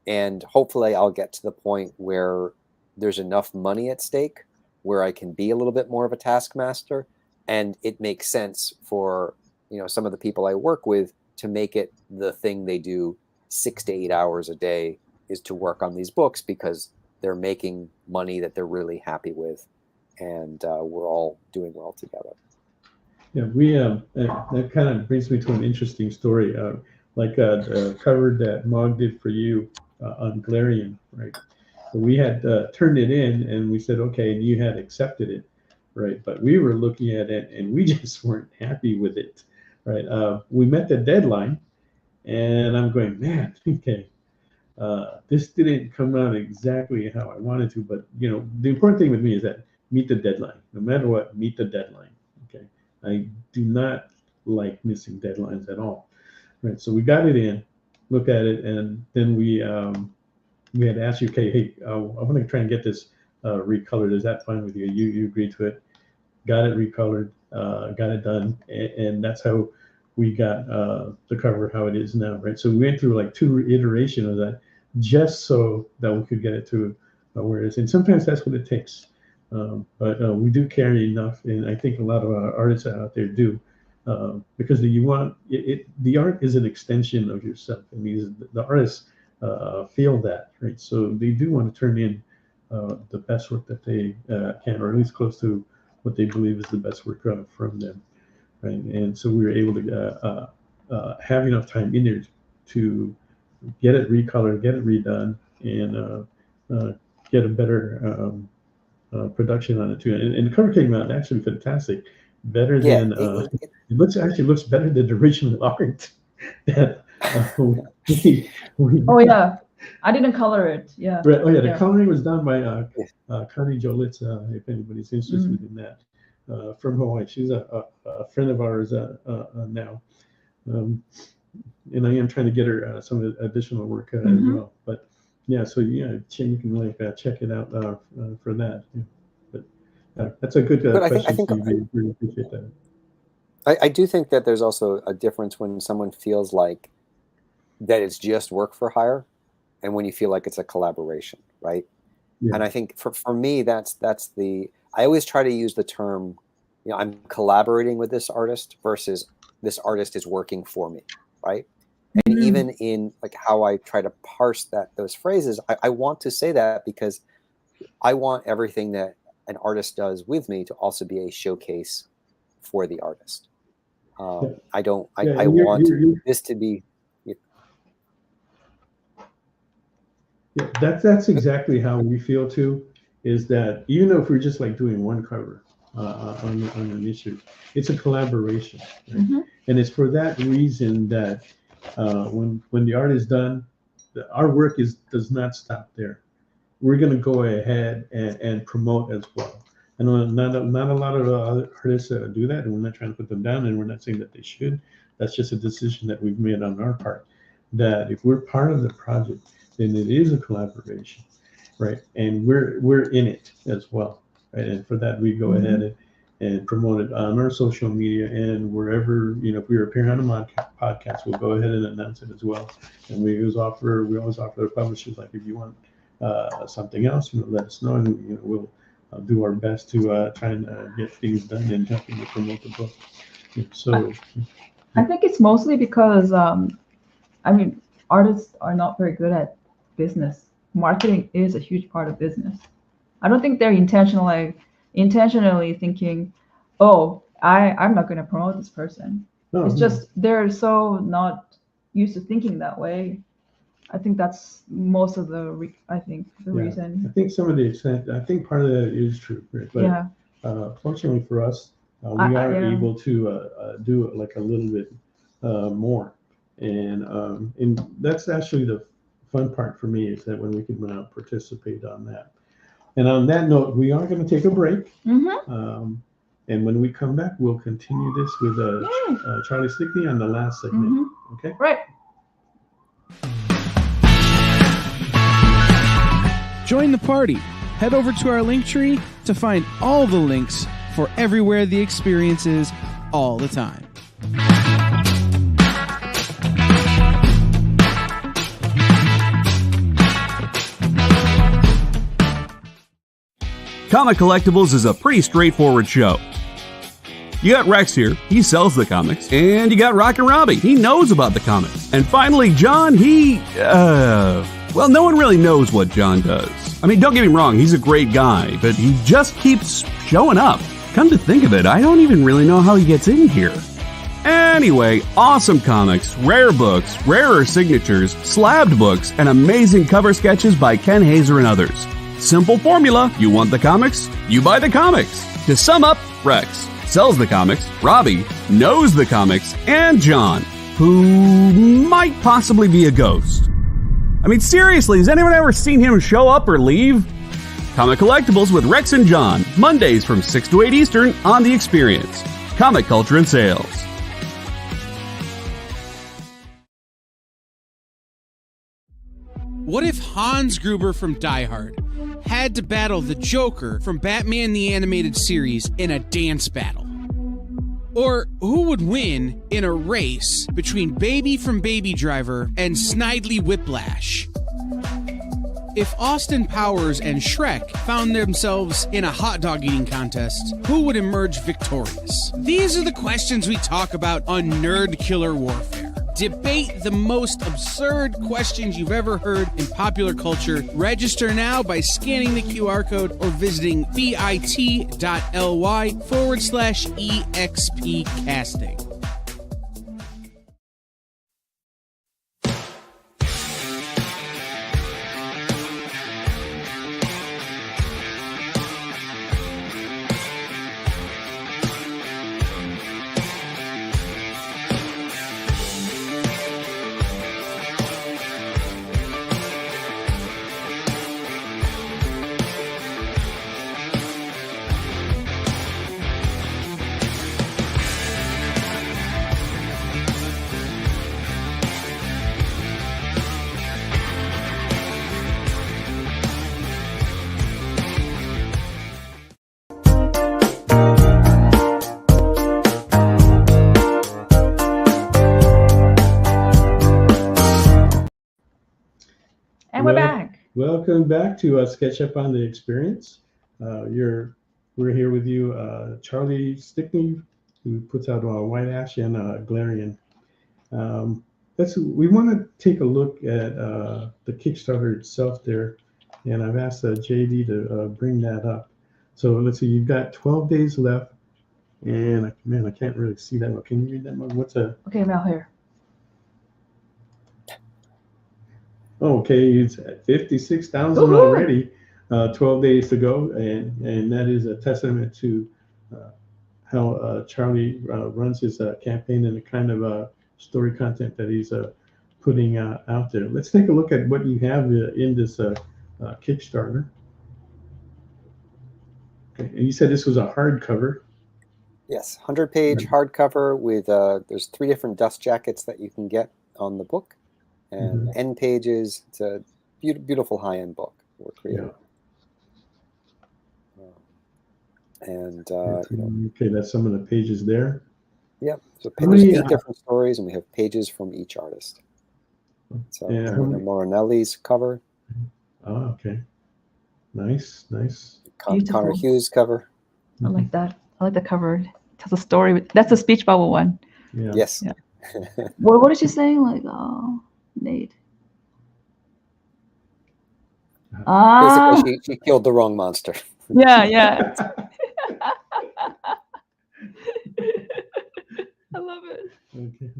And hopefully I'll get to the point where there's enough money at stake where I can be a little bit more of a taskmaster, and it makes sense for, some of the people I work with to make it the thing they do 6 to 8 hours a day is to work on these books, because they're making money that they're really happy with, and we're all doing well together. Yeah, that kind of brings me to an interesting story. Like the cover that Mog did for you on Galarian, right? So we had turned it in, and we said, okay, and you had accepted it, right? But we were looking at it, and we just weren't happy with it, right? We met the deadline, and I'm going, man, okay, this didn't come out exactly how I wanted to, but the important thing with me is that meet the deadline. No matter what, meet the deadline. Okay, I do not like missing deadlines at all. Right, so we got it in, look at it, and then we had asked you, okay, hey, I want to try and get this recolored. Is that fine with you? You agreed to it, got it recolored, got it done, and that's how we got the cover how it is now, right? So we went through like 2 iterations of that just so that we could get it to where it is. And sometimes that's what it takes. But we do carry enough, and I think a lot of our artists out there do. Because you want it, the art is an extension of yourself. I mean, the artists feel that, right? So they do want to turn in the best work that they can, or at least close to what they believe is the best work from them, right? And so we were able to have enough time in there to get it recolored, get it redone, and get a better production on it too. And the cover came out actually fantastic. Better than it looks better than the original art that Oh yeah, I didn't color it. Yeah. Right. Oh yeah, the coloring was done by Connie Jolitz, if anybody's interested in that, from Hawaii. She's a friend of ours now, and I am trying to get her some additional work as well. But yeah, so you can like check it out for that. Yeah. That's a good question. I think really appreciate that. I do think that there's also a difference when someone feels like that it's just work for hire, and when you feel like it's a collaboration, right? Yeah. And I think for me, that's I always try to use the term, I'm collaborating with this artist versus this artist is working for me, right? And even in like how I try to parse those phrases, I want to say that because I want everything that an artist does with me to also be a showcase for the artist. I want this to be. Yeah, that's exactly how we feel too. Is that even though if we're just like doing one cover on an issue, it's a collaboration, right? Mhm. And it's for that reason that when the art is done, our work does not stop there. We're going to go ahead and promote as well. I know not a lot of other artists do that, and we're not trying to put them down, and we're not saying that they should. That's just a decision that we've made on our part. That if we're part of the project, then it is a collaboration, right? And we're in it as well, right? And for that, we go ahead and promote it on our social media and wherever, if we appear on a podcast, we'll go ahead and announce it as well. And we always offer the publishers, like, if you want something else, let us know, and we'll do our best to try and get things done and helping to promote the book. So I think it's mostly because artists are not very good at business. Marketing is a huge part of business. I don't think they're intentionally thinking, oh, I'm not going to promote this person. no, It's no. just they're so not used to thinking that way. I think that's most of the Yeah. reason. I think some of the extent, I think part of that is true, right? But Yeah. Fortunately for us, we are able to do it like a little bit more, and that's actually the fun part for me, is that when we can participate on that. And on that note, we are going to take a break, and when we come back, we'll continue this with Charlie Stickney on the last segment. Okay. Right. Join the party. Head over to our link tree to find all the links for everywhere the experience is all the time. Comic Collectibles is a pretty straightforward show. You got Rex here, he sells the comics, and you got Rockin' Robbie, he knows about the comics. And finally, John, well, no one really knows what John does. I mean, don't get me wrong, he's a great guy, but he just keeps showing up. Come to think of it, I don't even really know how he gets in here. Anyway, awesome comics, rare books, rarer signatures, slabbed books, and amazing cover sketches by Ken Hazer and others. Simple formula, you want the comics, you buy the comics. To sum up, Rex sells the comics, Robbie knows the comics, and John, who might possibly be a ghost. I mean, seriously, has anyone ever seen him show up or leave? Comic Collectibles with Rex and John, Mondays from 6 to 8 Eastern on The Experience. Comic Culture and Sales. What if Hans Gruber from Die Hard had to battle the Joker from Batman the Animated Series in a dance battle? Or who would win in a race between Baby from Baby Driver and Snidely Whiplash? If Austin Powers and Shrek found themselves in a hot dog eating contest, who would emerge victorious? These are the questions we talk about on Nerd Killer Warfare. Debate the most absurd questions you've ever heard in popular culture. Register now by scanning the QR code or visiting bit.ly/EXP casting. And we're back. Welcome back to Sketch Up on the Experience. We're here with you, Charlie Stickney, who puts out White Ash and Galarian. We want to take a look at the Kickstarter itself there, and I've asked JD to bring that up. So let's see, you've got 12 days left, and I can't really see that one. Can you read that one? Okay, Mel here. Okay, it's at 56,000 Woohoo! already. 12 days to go, and that is a testament to uh, how Charlie runs his campaign and the kind of story content that he's putting out there. Let's take a look at what you have in this Kickstarter. Okay. And you said this was a hardcover. Yes, 100-page hardcover with there's 3 different dust jackets that you can get on the book, and end pages. It's a beautiful high-end book we're creating. Yeah. And okay, that's some of the pages there. Yeah, so there's 8 different stories, and we have pages from each artist. So Morinelli's cover. Oh, okay. Nice. Connor Hughes cover. I like that. I like the cover. It tells a story. That's the speech bubble one. Yeah. Yes. Yeah. What did she say? Like, oh, Nate. Basically, she killed the wrong monster. Yeah. I love it. Okay.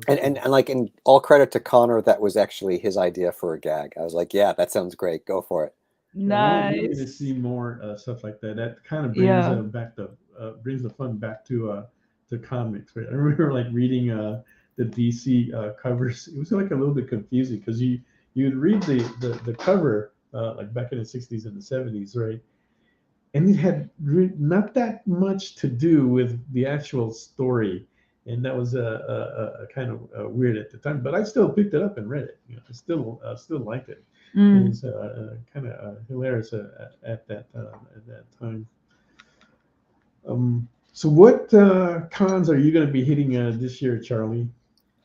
And like, in all credit to Connor, that was actually his idea for a gag. I was like, yeah, that sounds great. Go for it. Nice. I want to see more stuff like that. That kind of brings brings the fun back to comics. Right? I remember like reading the DC covers. It was like a little bit confusing because you'd read the cover like back in the 60s and the 70s, right? And it had not that much to do with the actual story, and that was a kind of weird at the time. But I still picked it up and read it. I still liked it. It was kind of hilarious at that time. So what cons are you going to be hitting this year, Charlie?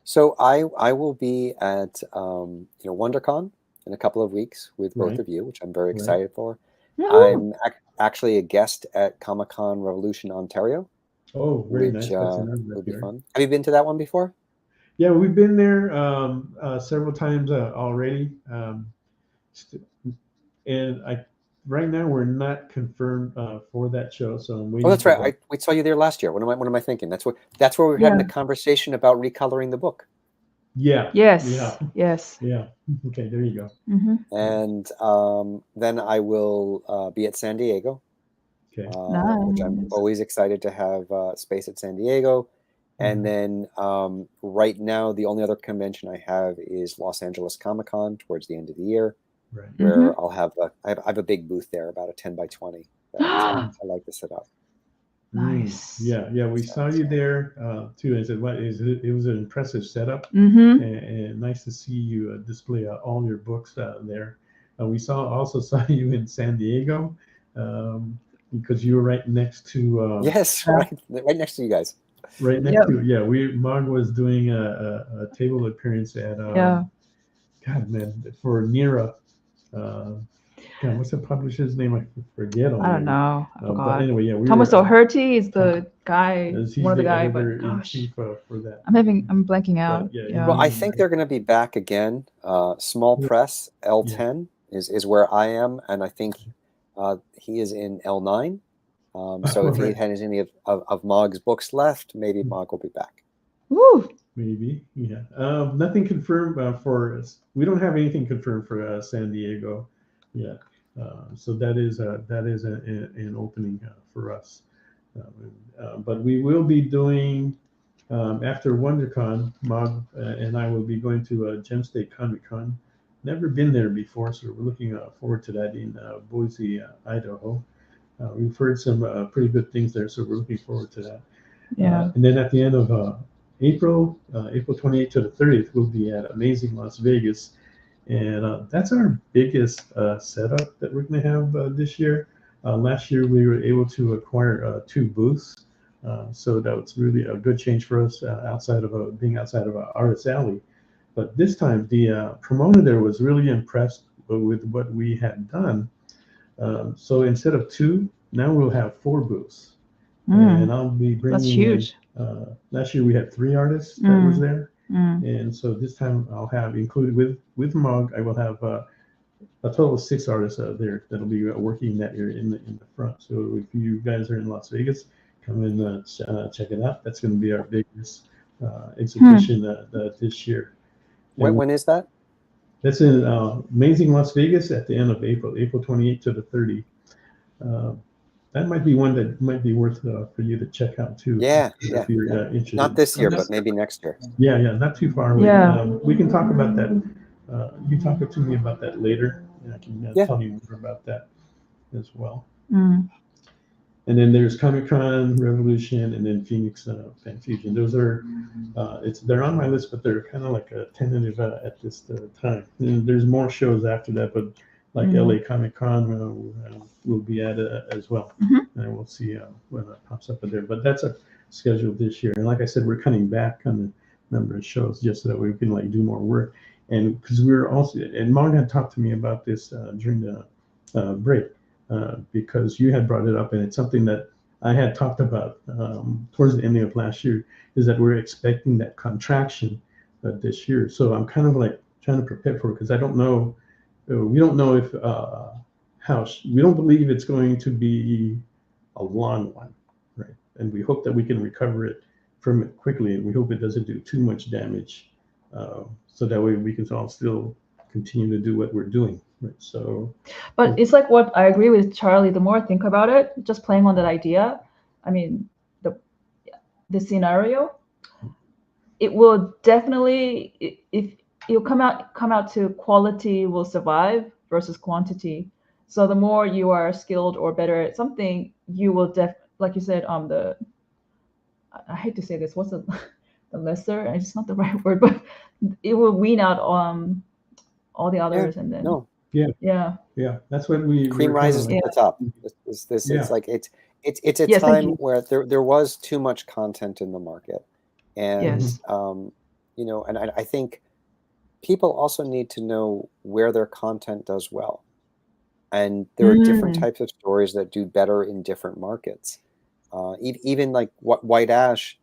So I will be at WonderCon in a couple of weeks with both of you, which I'm very excited for. I'm actually a guest at Comic-Con Revolution Ontario. Oh, very nice. Will be fun. Have you been to that one before? Yeah, we've been there several times already. And right now we're not confirmed for that show, so I'm waiting. Oh, that's right. We saw you there last year. What am I thinking? That's where we were having a conversation about recoloring the book. Yeah. Yes. Yeah. Okay, there you go. And then I will be at San Diego. Okay. Which I'm always excited to have space at San Diego. And then right now, the only other convention I have is Los Angeles Comic-Con towards the end of the year, where I'll have I have a big booth there, about a 10 by 20. I like to set up. Nice. Yeah. We saw you there too. And said, it was an impressive setup, and nice to see you display all your books there. We also saw you in San Diego because you were right next to. Yes, right next to you guys. Right next to Mog was doing a table appearance at God, man, for Nira. God, what's the publisher's name? I forget. I don't know. I forgot. But anyway, Thomas O'Herty is the guy, one of the guys. But gosh, for that. I'm blanking out. Well, I think they're going to be back again. Small Press L10 is where I am, and I think he is in L9. So if he has any of Mog's books left, maybe Mog will be back. Woo! Maybe, yeah. Nothing confirmed for us. We don't have anything confirmed for San Diego yet. So that is an opening for us. But we will be doing after WonderCon. Mog and I will be going to Gem State Comic Con. Never been there before, so we're looking forward to that in Boise, Idaho. We've heard some pretty good things there, so we're looking forward to that. Yeah. And then at the end of April 28th to the 30th, we'll be at Amazing Las Vegas. And that's our biggest setup that we're going to have this year. Last year, we were able to acquire 2 booths. So that was really a good change for us outside of being outside of Artist Alley. But this time, the promoter there was really impressed with what we had done. So instead of 2, now we'll have 4 booths. And I'll be bringing. That's huge. Last year we had 3 artists that was there, and so this time I'll have included with Mog. I will have a total of 6 artists there that'll be working that area in the front. So if you guys are in Las Vegas, come and check it out. That's going to be our biggest exhibition this year. When is that? That's in Amazing Las Vegas at the end of April, April 28th to the 30th. That might be one that might be worth for you to check out too. Yeah, if you're interested. Not this year, but maybe next year. Yeah, not too far away. Yeah. We can talk about that. You talk to me about that later, and I can tell you more about that as well. Mm. And then there's Comic-Con, Revolution, and then Phoenix Fan Fusion. Those are, they're on my list, but they're kind of like a tentative at this time. And there's more shows after that, but like LA Comic-Con will be at as well. And we'll see when that pops up there. But that's a schedule this year. And like I said, we're cutting back on the number of shows just so that we can like do more work. And because we're also, and Mog had talked to me about this during the break. Because you had brought it up, and it's something that I had talked about towards the end of last year, is that we're expecting that contraction this year. So I'm kind of like trying to prepare for it, because I don't know, we don't know if, we don't believe it's going to be a long one, right? And we hope that we can recover it from it quickly, and we hope it doesn't do too much damage, so that way we can all still continue to do what we're doing. Right, so, but it's like what I agree with Charlie. The more I think about it, just playing on that idea, I mean, the scenario, it will definitely, if it'll come out to quality will survive versus quantity. So the more you are skilled or better at something, you will like you said, I hate to say this, what's the lesser? It's not the right word, but it will wean out all the others, and then. No. Yeah, that's what we cream rises to the top. It's like it's a time where there was too much content in the market, and you know, and I think people also need to know where their content does well, and there are different types of stories that do better in different markets. Even like what White Ash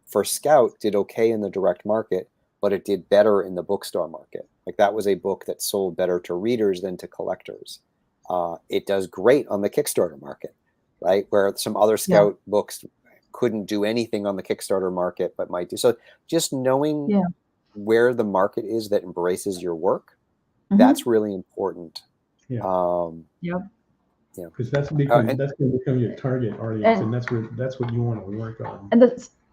for Scout did okay in the direct market, but it did better in the bookstore market. Like that was a book that sold better to readers than to collectors. It does great on the Kickstarter market, right? Where some other Scout books couldn't do anything on the Kickstarter market, but might do. So just knowing where the market is that embraces your work, that's really important. Yeah. Because that's going to become your target audience, and that's what you want to work on. And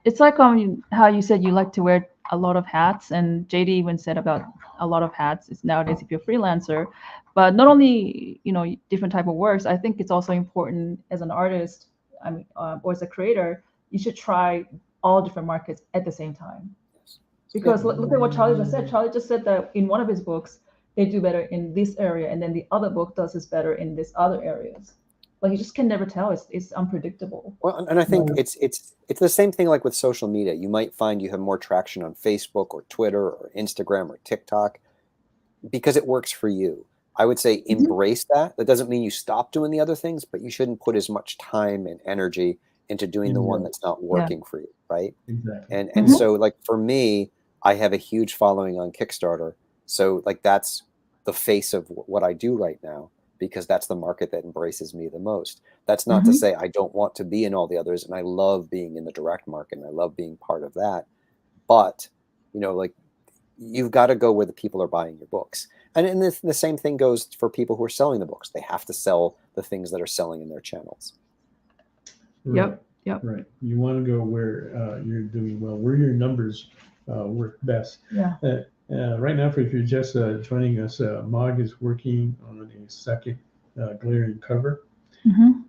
it's like how you said you like to wear a lot of hats, and JD even said about a lot of hats. It's nowadays if you're a freelancer, but not only different type of works. I think it's also important as an artist, or as a creator, you should try all different markets at the same time. Because look at what Charlie just said. Charlie just said that in one of his books they do better in this area, and then the other book does this better in this other areas. Like you just can never tell. It's unpredictable. Well, and I think it's the same thing like with social media. You might find you have more traction on Facebook or Twitter or Instagram or TikTok because it works for you. I would say embrace that. That doesn't mean you stop doing the other things, but you shouldn't put as much time and energy into doing the one that's not working for you, right? Exactly. And so like for me, I have a huge following on Kickstarter. So like that's the face of what I do right now, because that's the market that embraces me the most. That's not to say I don't want to be in all the others, and I love being in the direct market, and I love being part of that. But, like you've got to go where the people are buying your books. And the same thing goes for people who are selling the books. They have to sell the things that are selling in their channels. Right. Yep. Right. You want to go where you're doing well, where your numbers work best. Yeah. Right now, if you're just joining us, Mog is working on a second glaring cover,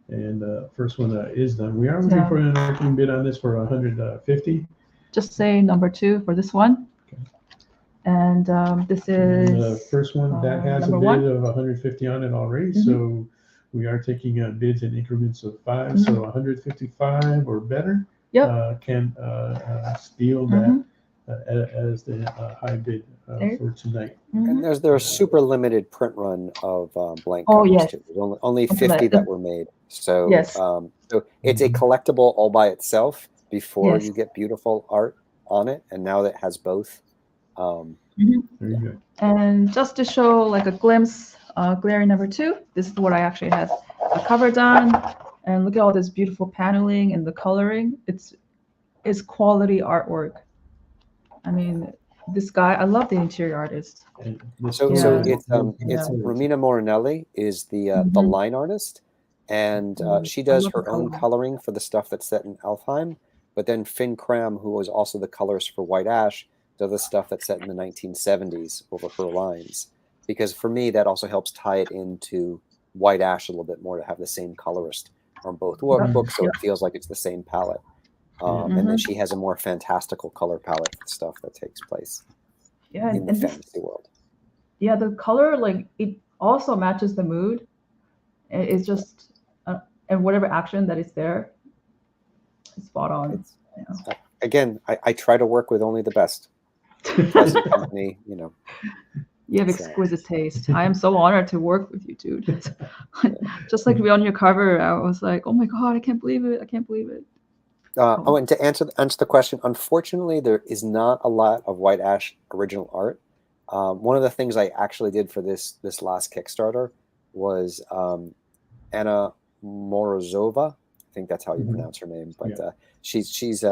and first one is done. We are looking for an working bid on this for 150. Just say number 2 for this one. Okay. And this is the first one that has a bid of 150 on it already. So we are taking bids in increments of 5. So 155 or better can steal that. As the high bid for tonight. And there's a super limited print run of blank covers too. There's only 50 that were made. So so it's a collectible all by itself before you get beautiful art on it, and now that has both. Very good. And just to show like a glimpse, glaring number 2, this is what I actually had a cover done, and look at all this beautiful paneling and the coloring. It's quality artwork. I mean, this guy, I love the interior artist. And this So story- it's Romina Morinelli is the Mhm. line artist, and she I does love the her own color. coloring for the stuff that's set in Elfheim. But then Finn Cram, who was also the colorist for White Ash, does the stuff that's set in the 1970s over her lines. Because for me, that also helps tie it into White Ash a little bit more to have the same colorist on both books, so it feels like it's the same palette. And then she has a more fantastical color palette for stuff that takes place in the fantasy world. Yeah, the color, like, it also matches the mood. It's just, and whatever action that is there, it's spot on. Again, I try to work with only the best. Present company, you know. You have exquisite taste. I am so honored to work with you, dude. Just like to be on your cover, I was like, oh my God, I can't believe it. I can't believe it. And to answer the question, unfortunately, there is not a lot of White Ash original art. One of the things I actually did for this last Kickstarter was Anna Morozova. I think that's how you pronounce her name, but she's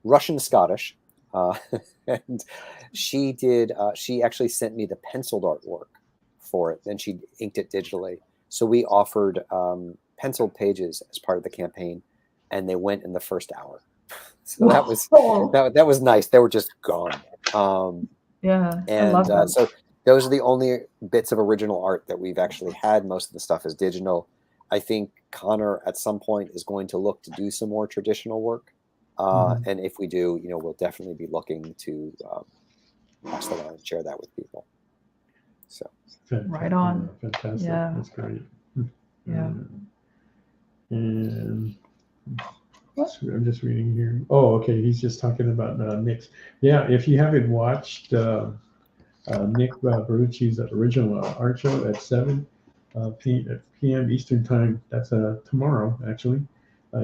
Russian Scottish, and she actually sent me the penciled artwork for it, and she inked it digitally. So we offered penciled pages as part of the campaign, and they went in the first hour. So that was nice. They were just gone. Yeah, and I love that. So those are the only bits of original art that we've actually had. Most of the stuff is digital. I think Connor at some point is going to look to do some more traditional work. And if we do, we'll definitely be looking to pass that on and share that with people. So right on. Fantastic. Yeah. That's great. Yeah. And I'm just reading here. Oh, okay. He's just talking about Nick's. Yeah, if you haven't watched Nick Barucci's original art show at 7 p.m. Eastern time, that's tomorrow, actually.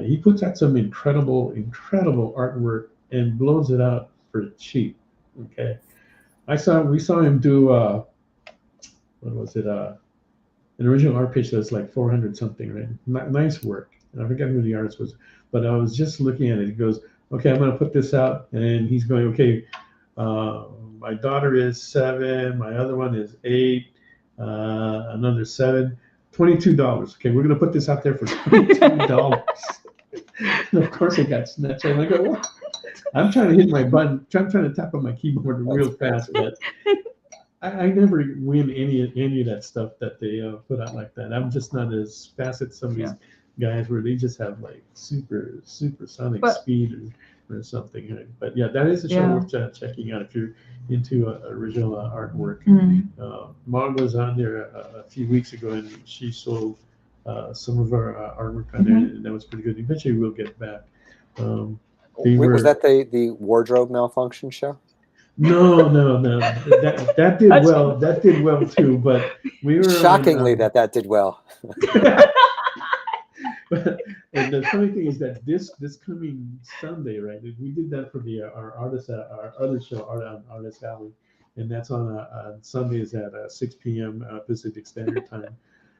He puts out some incredible artwork and blows it out for cheap. Okay, we saw him do what was it? An original art pitch that's like 400 something, right? Nice work. And I forget who the artist was, but I was just looking at it. He goes, "Okay, I'm going to put this out," and he's going, "Okay, my daughter is 7, my other one is 8, another 7, $22. Okay, we're going to put this out there for $22." And of course, it got snatched. And I go, "What?" I'm trying to hit my button. I'm trying to tap on my keyboard real fast, but I never win any of that stuff that they put out like that. I'm just not as fast as some of these guys where they just have like supersonic speed or something. Right? But yeah, that is a show worth checking out if you're into original artwork. Mog was on there a few weeks ago, and she sold some of our artwork on there, and that was pretty good. Eventually, we'll get back. Was that the wardrobe malfunction show? No. That did well. That did well too. But we were shockingly that did well. And the funny thing is that this coming Sunday, right? We did that for our other show, Art on Artist Alley, and that's on Sundays at 6 p.m. Pacific Standard Time.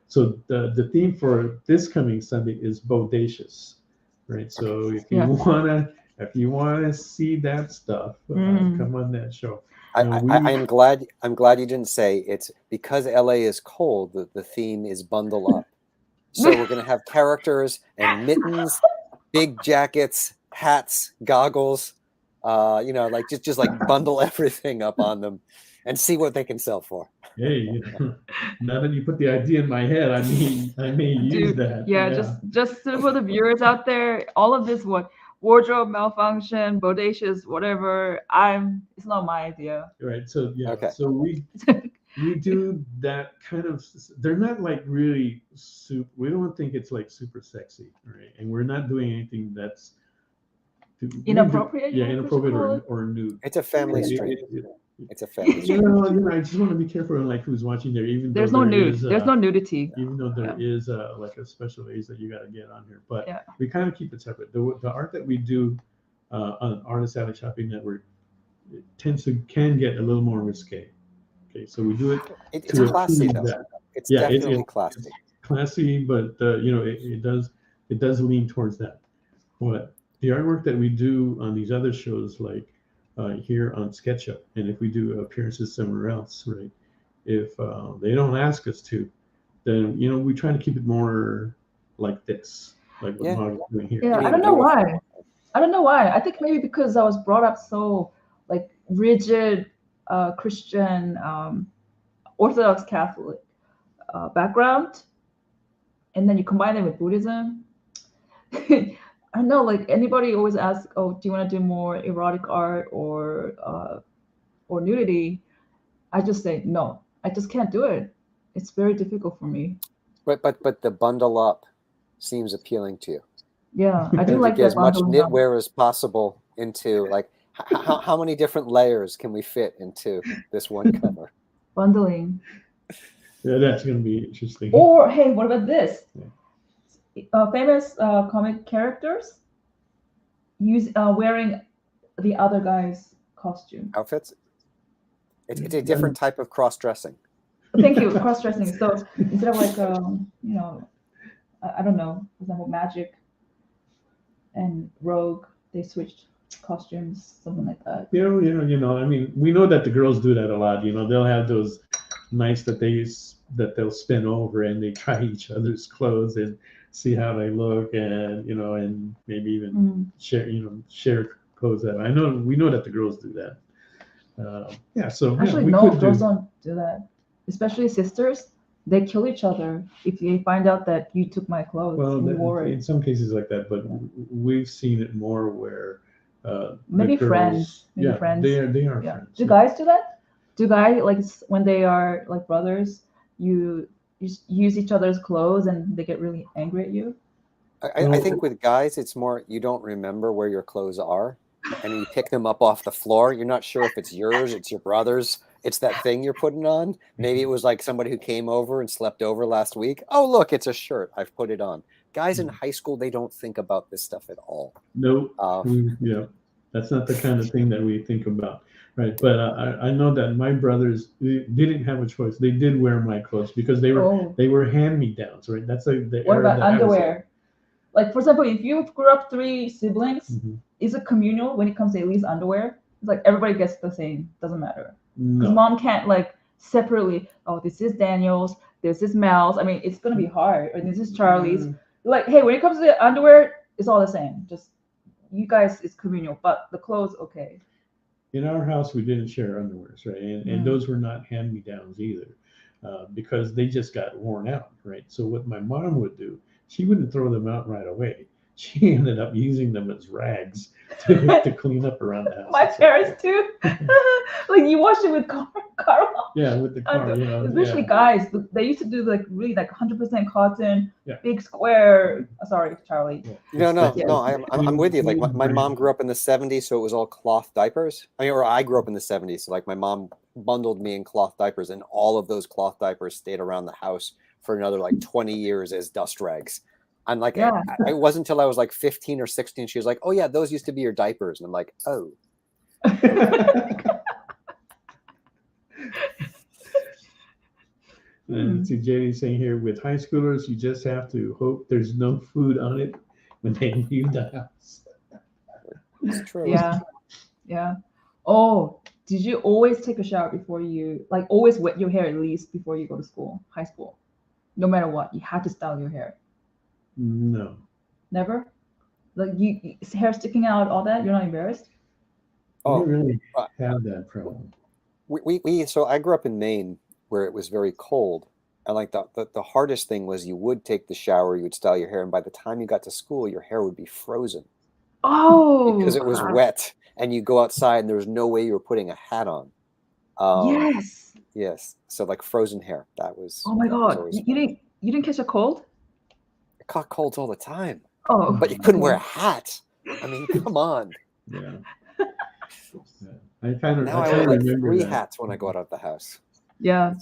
So the theme for this coming Sunday is bodacious, right? So if you wanna see that stuff, come on that show. I'm glad you didn't say it's because LA is cold. The theme is bundle up. So we're gonna have characters and mittens, big jackets, hats, goggles. Like just like bundle everything up on them and see what they can sell for. Hey, now that you put the idea in my head, I may use that. Yeah, just for the viewers out there, all of this wardrobe malfunction, bodacious, whatever. It's not my idea. Right. So okay. So we do that kind of. They're not like really super. We don't think it's like super sexy, right? And we're not doing anything that's inappropriate. Inappropriate or nude. It's a family stream. It's a family stream. I just want to be careful on like who's watching there. Even there's no nude. There's no nudity. Even though there is like a special age that you got to get on here, but we kind of keep it separate. The art that we do on Artist Alley Shopping Network can get a little more risque. Okay, so we do it. It's classy though. It's definitely classy. It's classy, but it does lean towards that. What the artwork that we do on these other shows, like here on SketchUp, and if we do appearances somewhere else, right? If they don't ask us to, then we try to keep it more like this, like what Mog is doing here. Yeah, I don't know why. I think maybe because I was brought up so like rigid Christian Orthodox Catholic background, and then you combine it with Buddhism. I know, like anybody always asks, "Oh, do you want to do more erotic art or nudity?" I just say no. I just can't do it. It's very difficult for me. But the bundle up seems appealing to you. Yeah, I do like get that as much bundling up. knitwear as possible into like how many different layers can we fit into this one cover? Bundling. Yeah, that's going to be interesting. Or hey, what about this? Famous comic characters wearing the other guy's costume. Outfits? It's a different type of cross-dressing. Thank you, cross-dressing. So instead of like, I don't know, for example, Magic and Rogue, they switched costumes, something like that. I mean, we know that the girls do that a lot. They'll have those nights that they'll spin over and they try each other's clothes and see how they look, and and maybe even share clothes. That we know that the girls do that. So actually, we no, girls don't do that. Especially sisters, they kill each other if they find out that you took my clothes. Well, in some cases like that, but we've seen it more where maybe the girls, friends. They are friends. Do guys do that? Do guys like when they are like brothers, you use each other's clothes and they get really angry at you? I think with guys, it's more you don't remember where your clothes are, and you pick them up off the floor. You're not sure if it's yours, it's your brother's. It's that thing you're putting on. Maybe it was like somebody who came over and slept over last week. Oh, look, it's a shirt. I've put it on. Guys in high school, they don't think about this stuff at all. No, that's not the kind of thing that we think about, right? But I know that my brothers didn't have a choice. They did wear my clothes because they were hand-me-downs, right? That's like the. What about underwear? Like, for example, if you grew up 3 siblings, is it communal when it comes to at least underwear? It's like everybody gets the same. Doesn't matter. Because mom can't like separately. Oh, this is Daniel's. This is Mel's. I mean, it's gonna be hard. Or this is Charlie's. Like, hey, when it comes to the underwear, it's all the same. Just you guys, it's communal. But the clothes, okay. In our house, we didn't share underwears, right? And those were not hand-me-downs either, because they just got worn out, right? So what my mom would do, she wouldn't throw them out right away. She ended up using them as rags to clean up around the house. My parents too. Like you wash it with Carl. Yeah, with the car. Especially guys, they used to do like really like 100% cotton, big square. Sorry, Charlie. Yeah. No. I'm with you. Like my mom grew up in the '70s, so it was all cloth diapers. Or I grew up in the '70s, so like my mom bundled me in cloth diapers, and all of those cloth diapers stayed around the house for another like 20 years as dust rags. I'm like, it wasn't until I was like 15 or 16. She was like, "Oh yeah, those used to be your diapers," and I'm like, "Oh." And see, JD saying here, with high schoolers, you just have to hope there's no food on it when they leave the house. It's true. Yeah. Oh, did you always take a shower before you always wet your hair at least before you go to school, high school? No matter what, you had to style your hair. No. Never? Like you hair sticking out, all that? You're not embarrassed? Oh, we really have that problem. So I grew up in Maine where it was very cold. And like the hardest thing was you would take the shower, you would style your hair, and by the time you got to school, your hair would be frozen. Oh, because it was wet, and you go outside and there was no way you were putting a hat on. Yes. So like frozen hair, that was. Oh my God! You didn't catch a cold? I caught colds all the time. Oh, but you couldn't wear a hat. I mean, come on. Yeah. I kind of wear like 3 hats when I go out of the house. Yeah,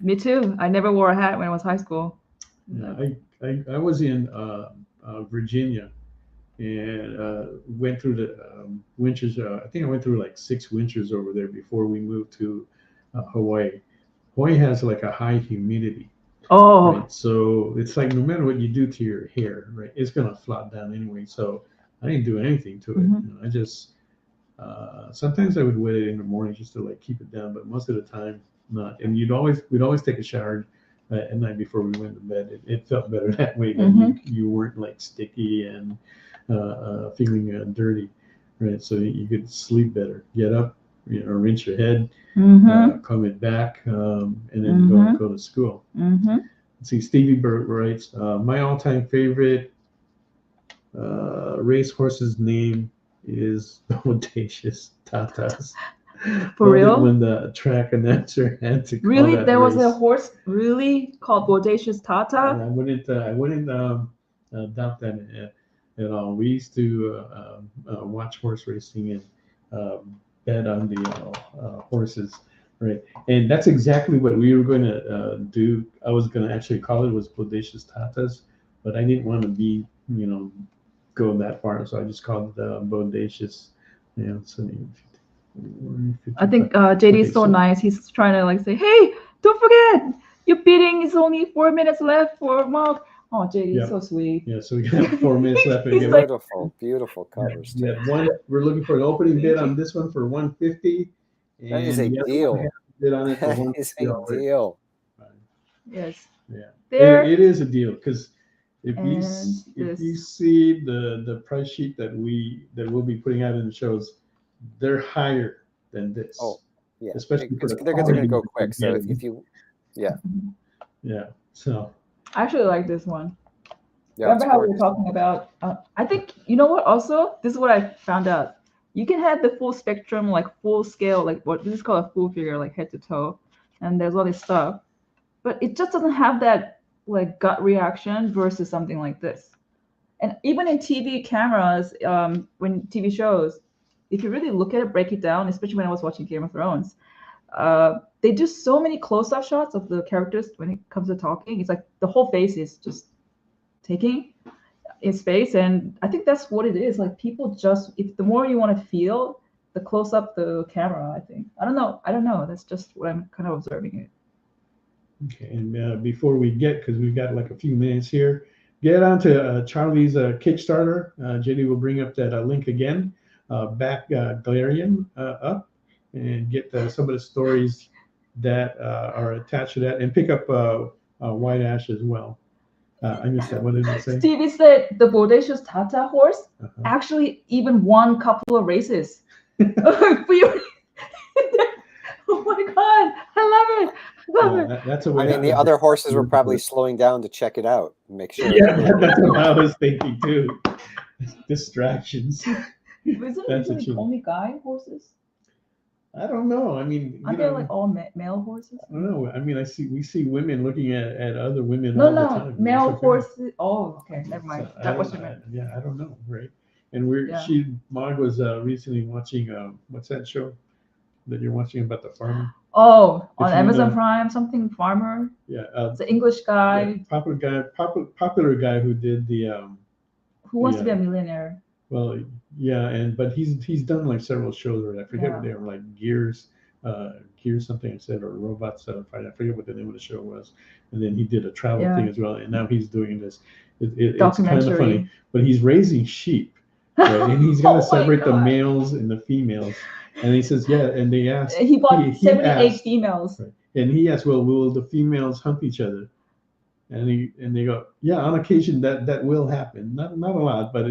me too. I never wore a hat when I was high school. Yeah, I was in Virginia and went through the winters. I think I went through like 6 winters over there before we moved to Hawaii. Hawaii has like a high humidity. Oh. Right? So it's like no matter what you do to your hair, right, it's gonna flop down anyway. So I didn't do anything to it. I just Sometimes I would wet it in the morning just to like keep it down, but most of the time not. And we'd always take a shower at night before we went to bed. It felt better that way, that you weren't like sticky and feeling dirty, right? So you could sleep better, get up, rinse your head, comb it back, and then go to school. Let's see, Stevie Bird writes, my all-time favorite racehorse's name is Audacious Tatas. For real? When the track announcer had to call really, that there was a race. horse really called Audacious Tata. I wouldn't doubt that at all. We used to watch horse racing and bet on the horses, right? And that's exactly what we were going to do. I was going to actually call it was Audacious Tatas, but I didn't want to be, go that far, so I just called it Bodacious. So I think JD is so nice. He's trying to like say, hey, don't forget, your bidding is only 4 minutes left for Mog. Oh, JD is so sweet. Yeah, so we got 4 minutes left. He's Like, beautiful covers. Yeah, we're looking for an opening bid on this one for 150. That is a deal. Bid on it for That is a deal. Yes. Yeah. It is a deal because if you see the price sheet that we'll be putting out in the shows, they're higher than this. Oh, yeah. Especially they're going to go quick. So if you, yeah. So I actually like this one. Yeah, remember how we were talking about? I think you know what. Also, this is what I found out. You can have the full spectrum, like full scale, like what this is called a full figure, like head to toe, and there's all this stuff, but it just doesn't have that like gut reaction versus something like this. And even in TV cameras, when TV shows, if you really look at it, break it down, especially when I was watching Game of Thrones, they do so many close-up shots of the characters when it comes to talking. It's like the whole face is just taking its face, and I think that's what it is. Like people just, if the more you want to feel, the close-up the camera. I think I don't know. That's just what I'm kind of observing it. Okay, and before we because we've got like a few minutes here, get on to Charlie's Kickstarter. JD will bring up that link again. Back Galarian up and get some of the stories that are attached to that, and pick up White Ash as well. I missed that. What did it say? Stevie said the Bodacious Tata horse actually even won a couple of races. Oh my God, I love it. That's a way. I mean, the other horses were probably slowing down to check it out and make sure. Yeah, that's what I was thinking too. Distractions. Isn't it usually only guy horses? I don't know. I mean, aren't they like all male horses? I don't know. I mean, we see women looking at other women all the time. Male horses. Oh, okay, never mind. So that was what you meant. Yeah, I don't know, right? And Mog was recently watching what's that show that you're watching about the farmer? Oh, on Amazon Prime, something farmer. Yeah, it's an English guy. Yeah, popular guy who did the. Who wants to be a millionaire? Well, yeah, but he's done like several shows where I forget what they were, like Gears something I said, or Robots. I forget what the name of the show was. And then he did a travel thing as well, and now he's doing this. It's kind of funny, but he's raising sheep, right? And he's gonna separate the males and the females. And he says, and they asked. He bought 78 females. Right, and he asked, well, will the females hump each other? And they go, yeah, on occasion that will happen. Not a lot, but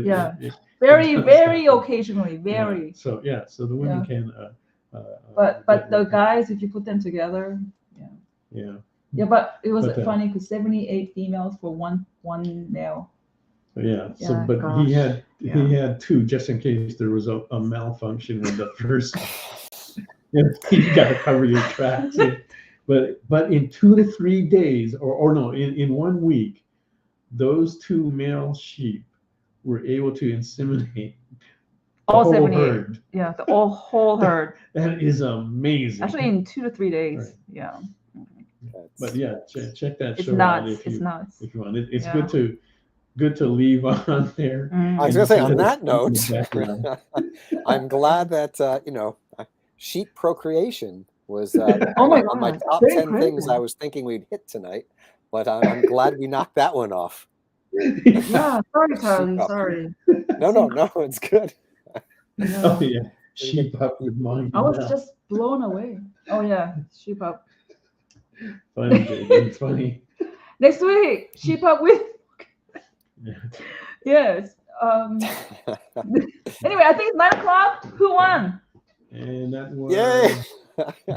very occasionally, very. So the women can. But the guys, if you put them together, yeah. But it was funny because 78 females for one male. Yeah. So, but gosh. he had two just in case there was a malfunction with the first. You got to cover your tracks. But in 2 to 3 days, or no, in 1 week, those two male sheep were able to inseminate all 78. Herd. Yeah, the whole herd. That is amazing. Actually, in 2 to 3 days. Right. Yeah. But check that show out if you want. It's good to leave on there. I was going to say, on that note, I'm glad that sheep procreation was on my top 10 things I was thinking we'd hit tonight, but I'm glad we knocked that one off. Yeah, sorry, Charlie. Sorry. No, it's good. Oh yeah. Sheep Up with Mog and I was Mel. just blown away. Oh yeah, Sheep Up. Funny, baby. Funny. Next week, Sheep Up with. Yeah. Yes. Anyway, I think it's 9 o'clock. Who won? And that was Yay!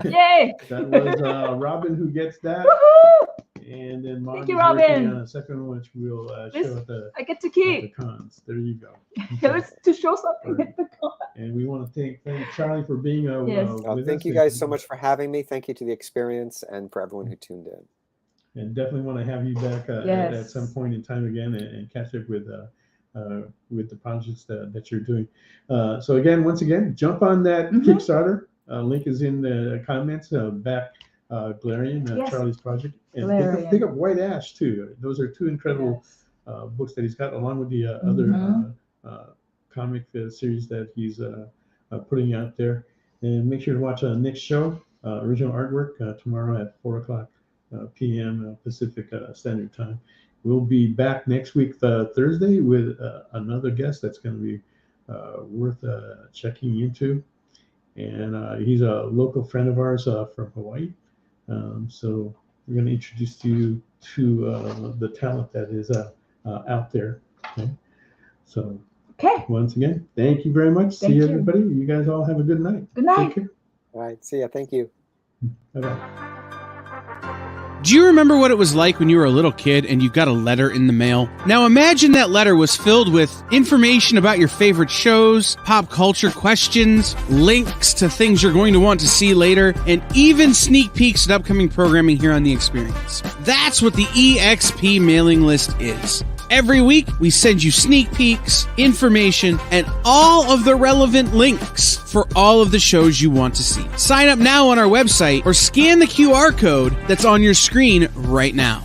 Yay! that was Robin who gets that. Woohoo! And then Mog Thank you, is working Robin. on a second one, which we'll This- show at the, I get to at the keep. cons. There you go. It's to show something at the con. And we want to thank Charlie for being Yes. with Thank us. you guys so much for having me. Thank you to the experience and for everyone who tuned in. And definitely want to have you back at Yes. some point in time again and catch up with the projects that you're doing. So again, once again, jump on that Mhm. Kickstarter. Link is in the comments. Back Galarian, Yes. Charlie's project, and Galarian. pick up White Ash too. Those are two incredible Yes. books that he's got, along with the Mhm. other comic series that he's putting out there. And make sure to watch Nick's show, original artwork, tomorrow at 4:00 p.m. Pacific Standard Time. We'll be back next week, Thursday, with another guest that's going to be worth checking into. And he's a local friend of ours from Hawaii. So we're going to introduce you to the talent that is out there. Okay. So Okay. once again, thank you very much. Thank See you, you. everybody. You guys all have a good night. Good night. Take care. All right. See ya. Thank you. Bye-bye. Do you remember what it was like when you were a little kid and you got a letter in the mail? Now imagine that letter was filled with information about your favorite shows, pop culture questions, links to things you're going to want to see later, and even sneak peeks at upcoming programming here on The Experience. That's what the EXP mailing list is. Every week, we send you sneak peeks, information, and all of the relevant links for all of the shows you want to see. Sign up now on our website or scan the QR code that's on your screen right now.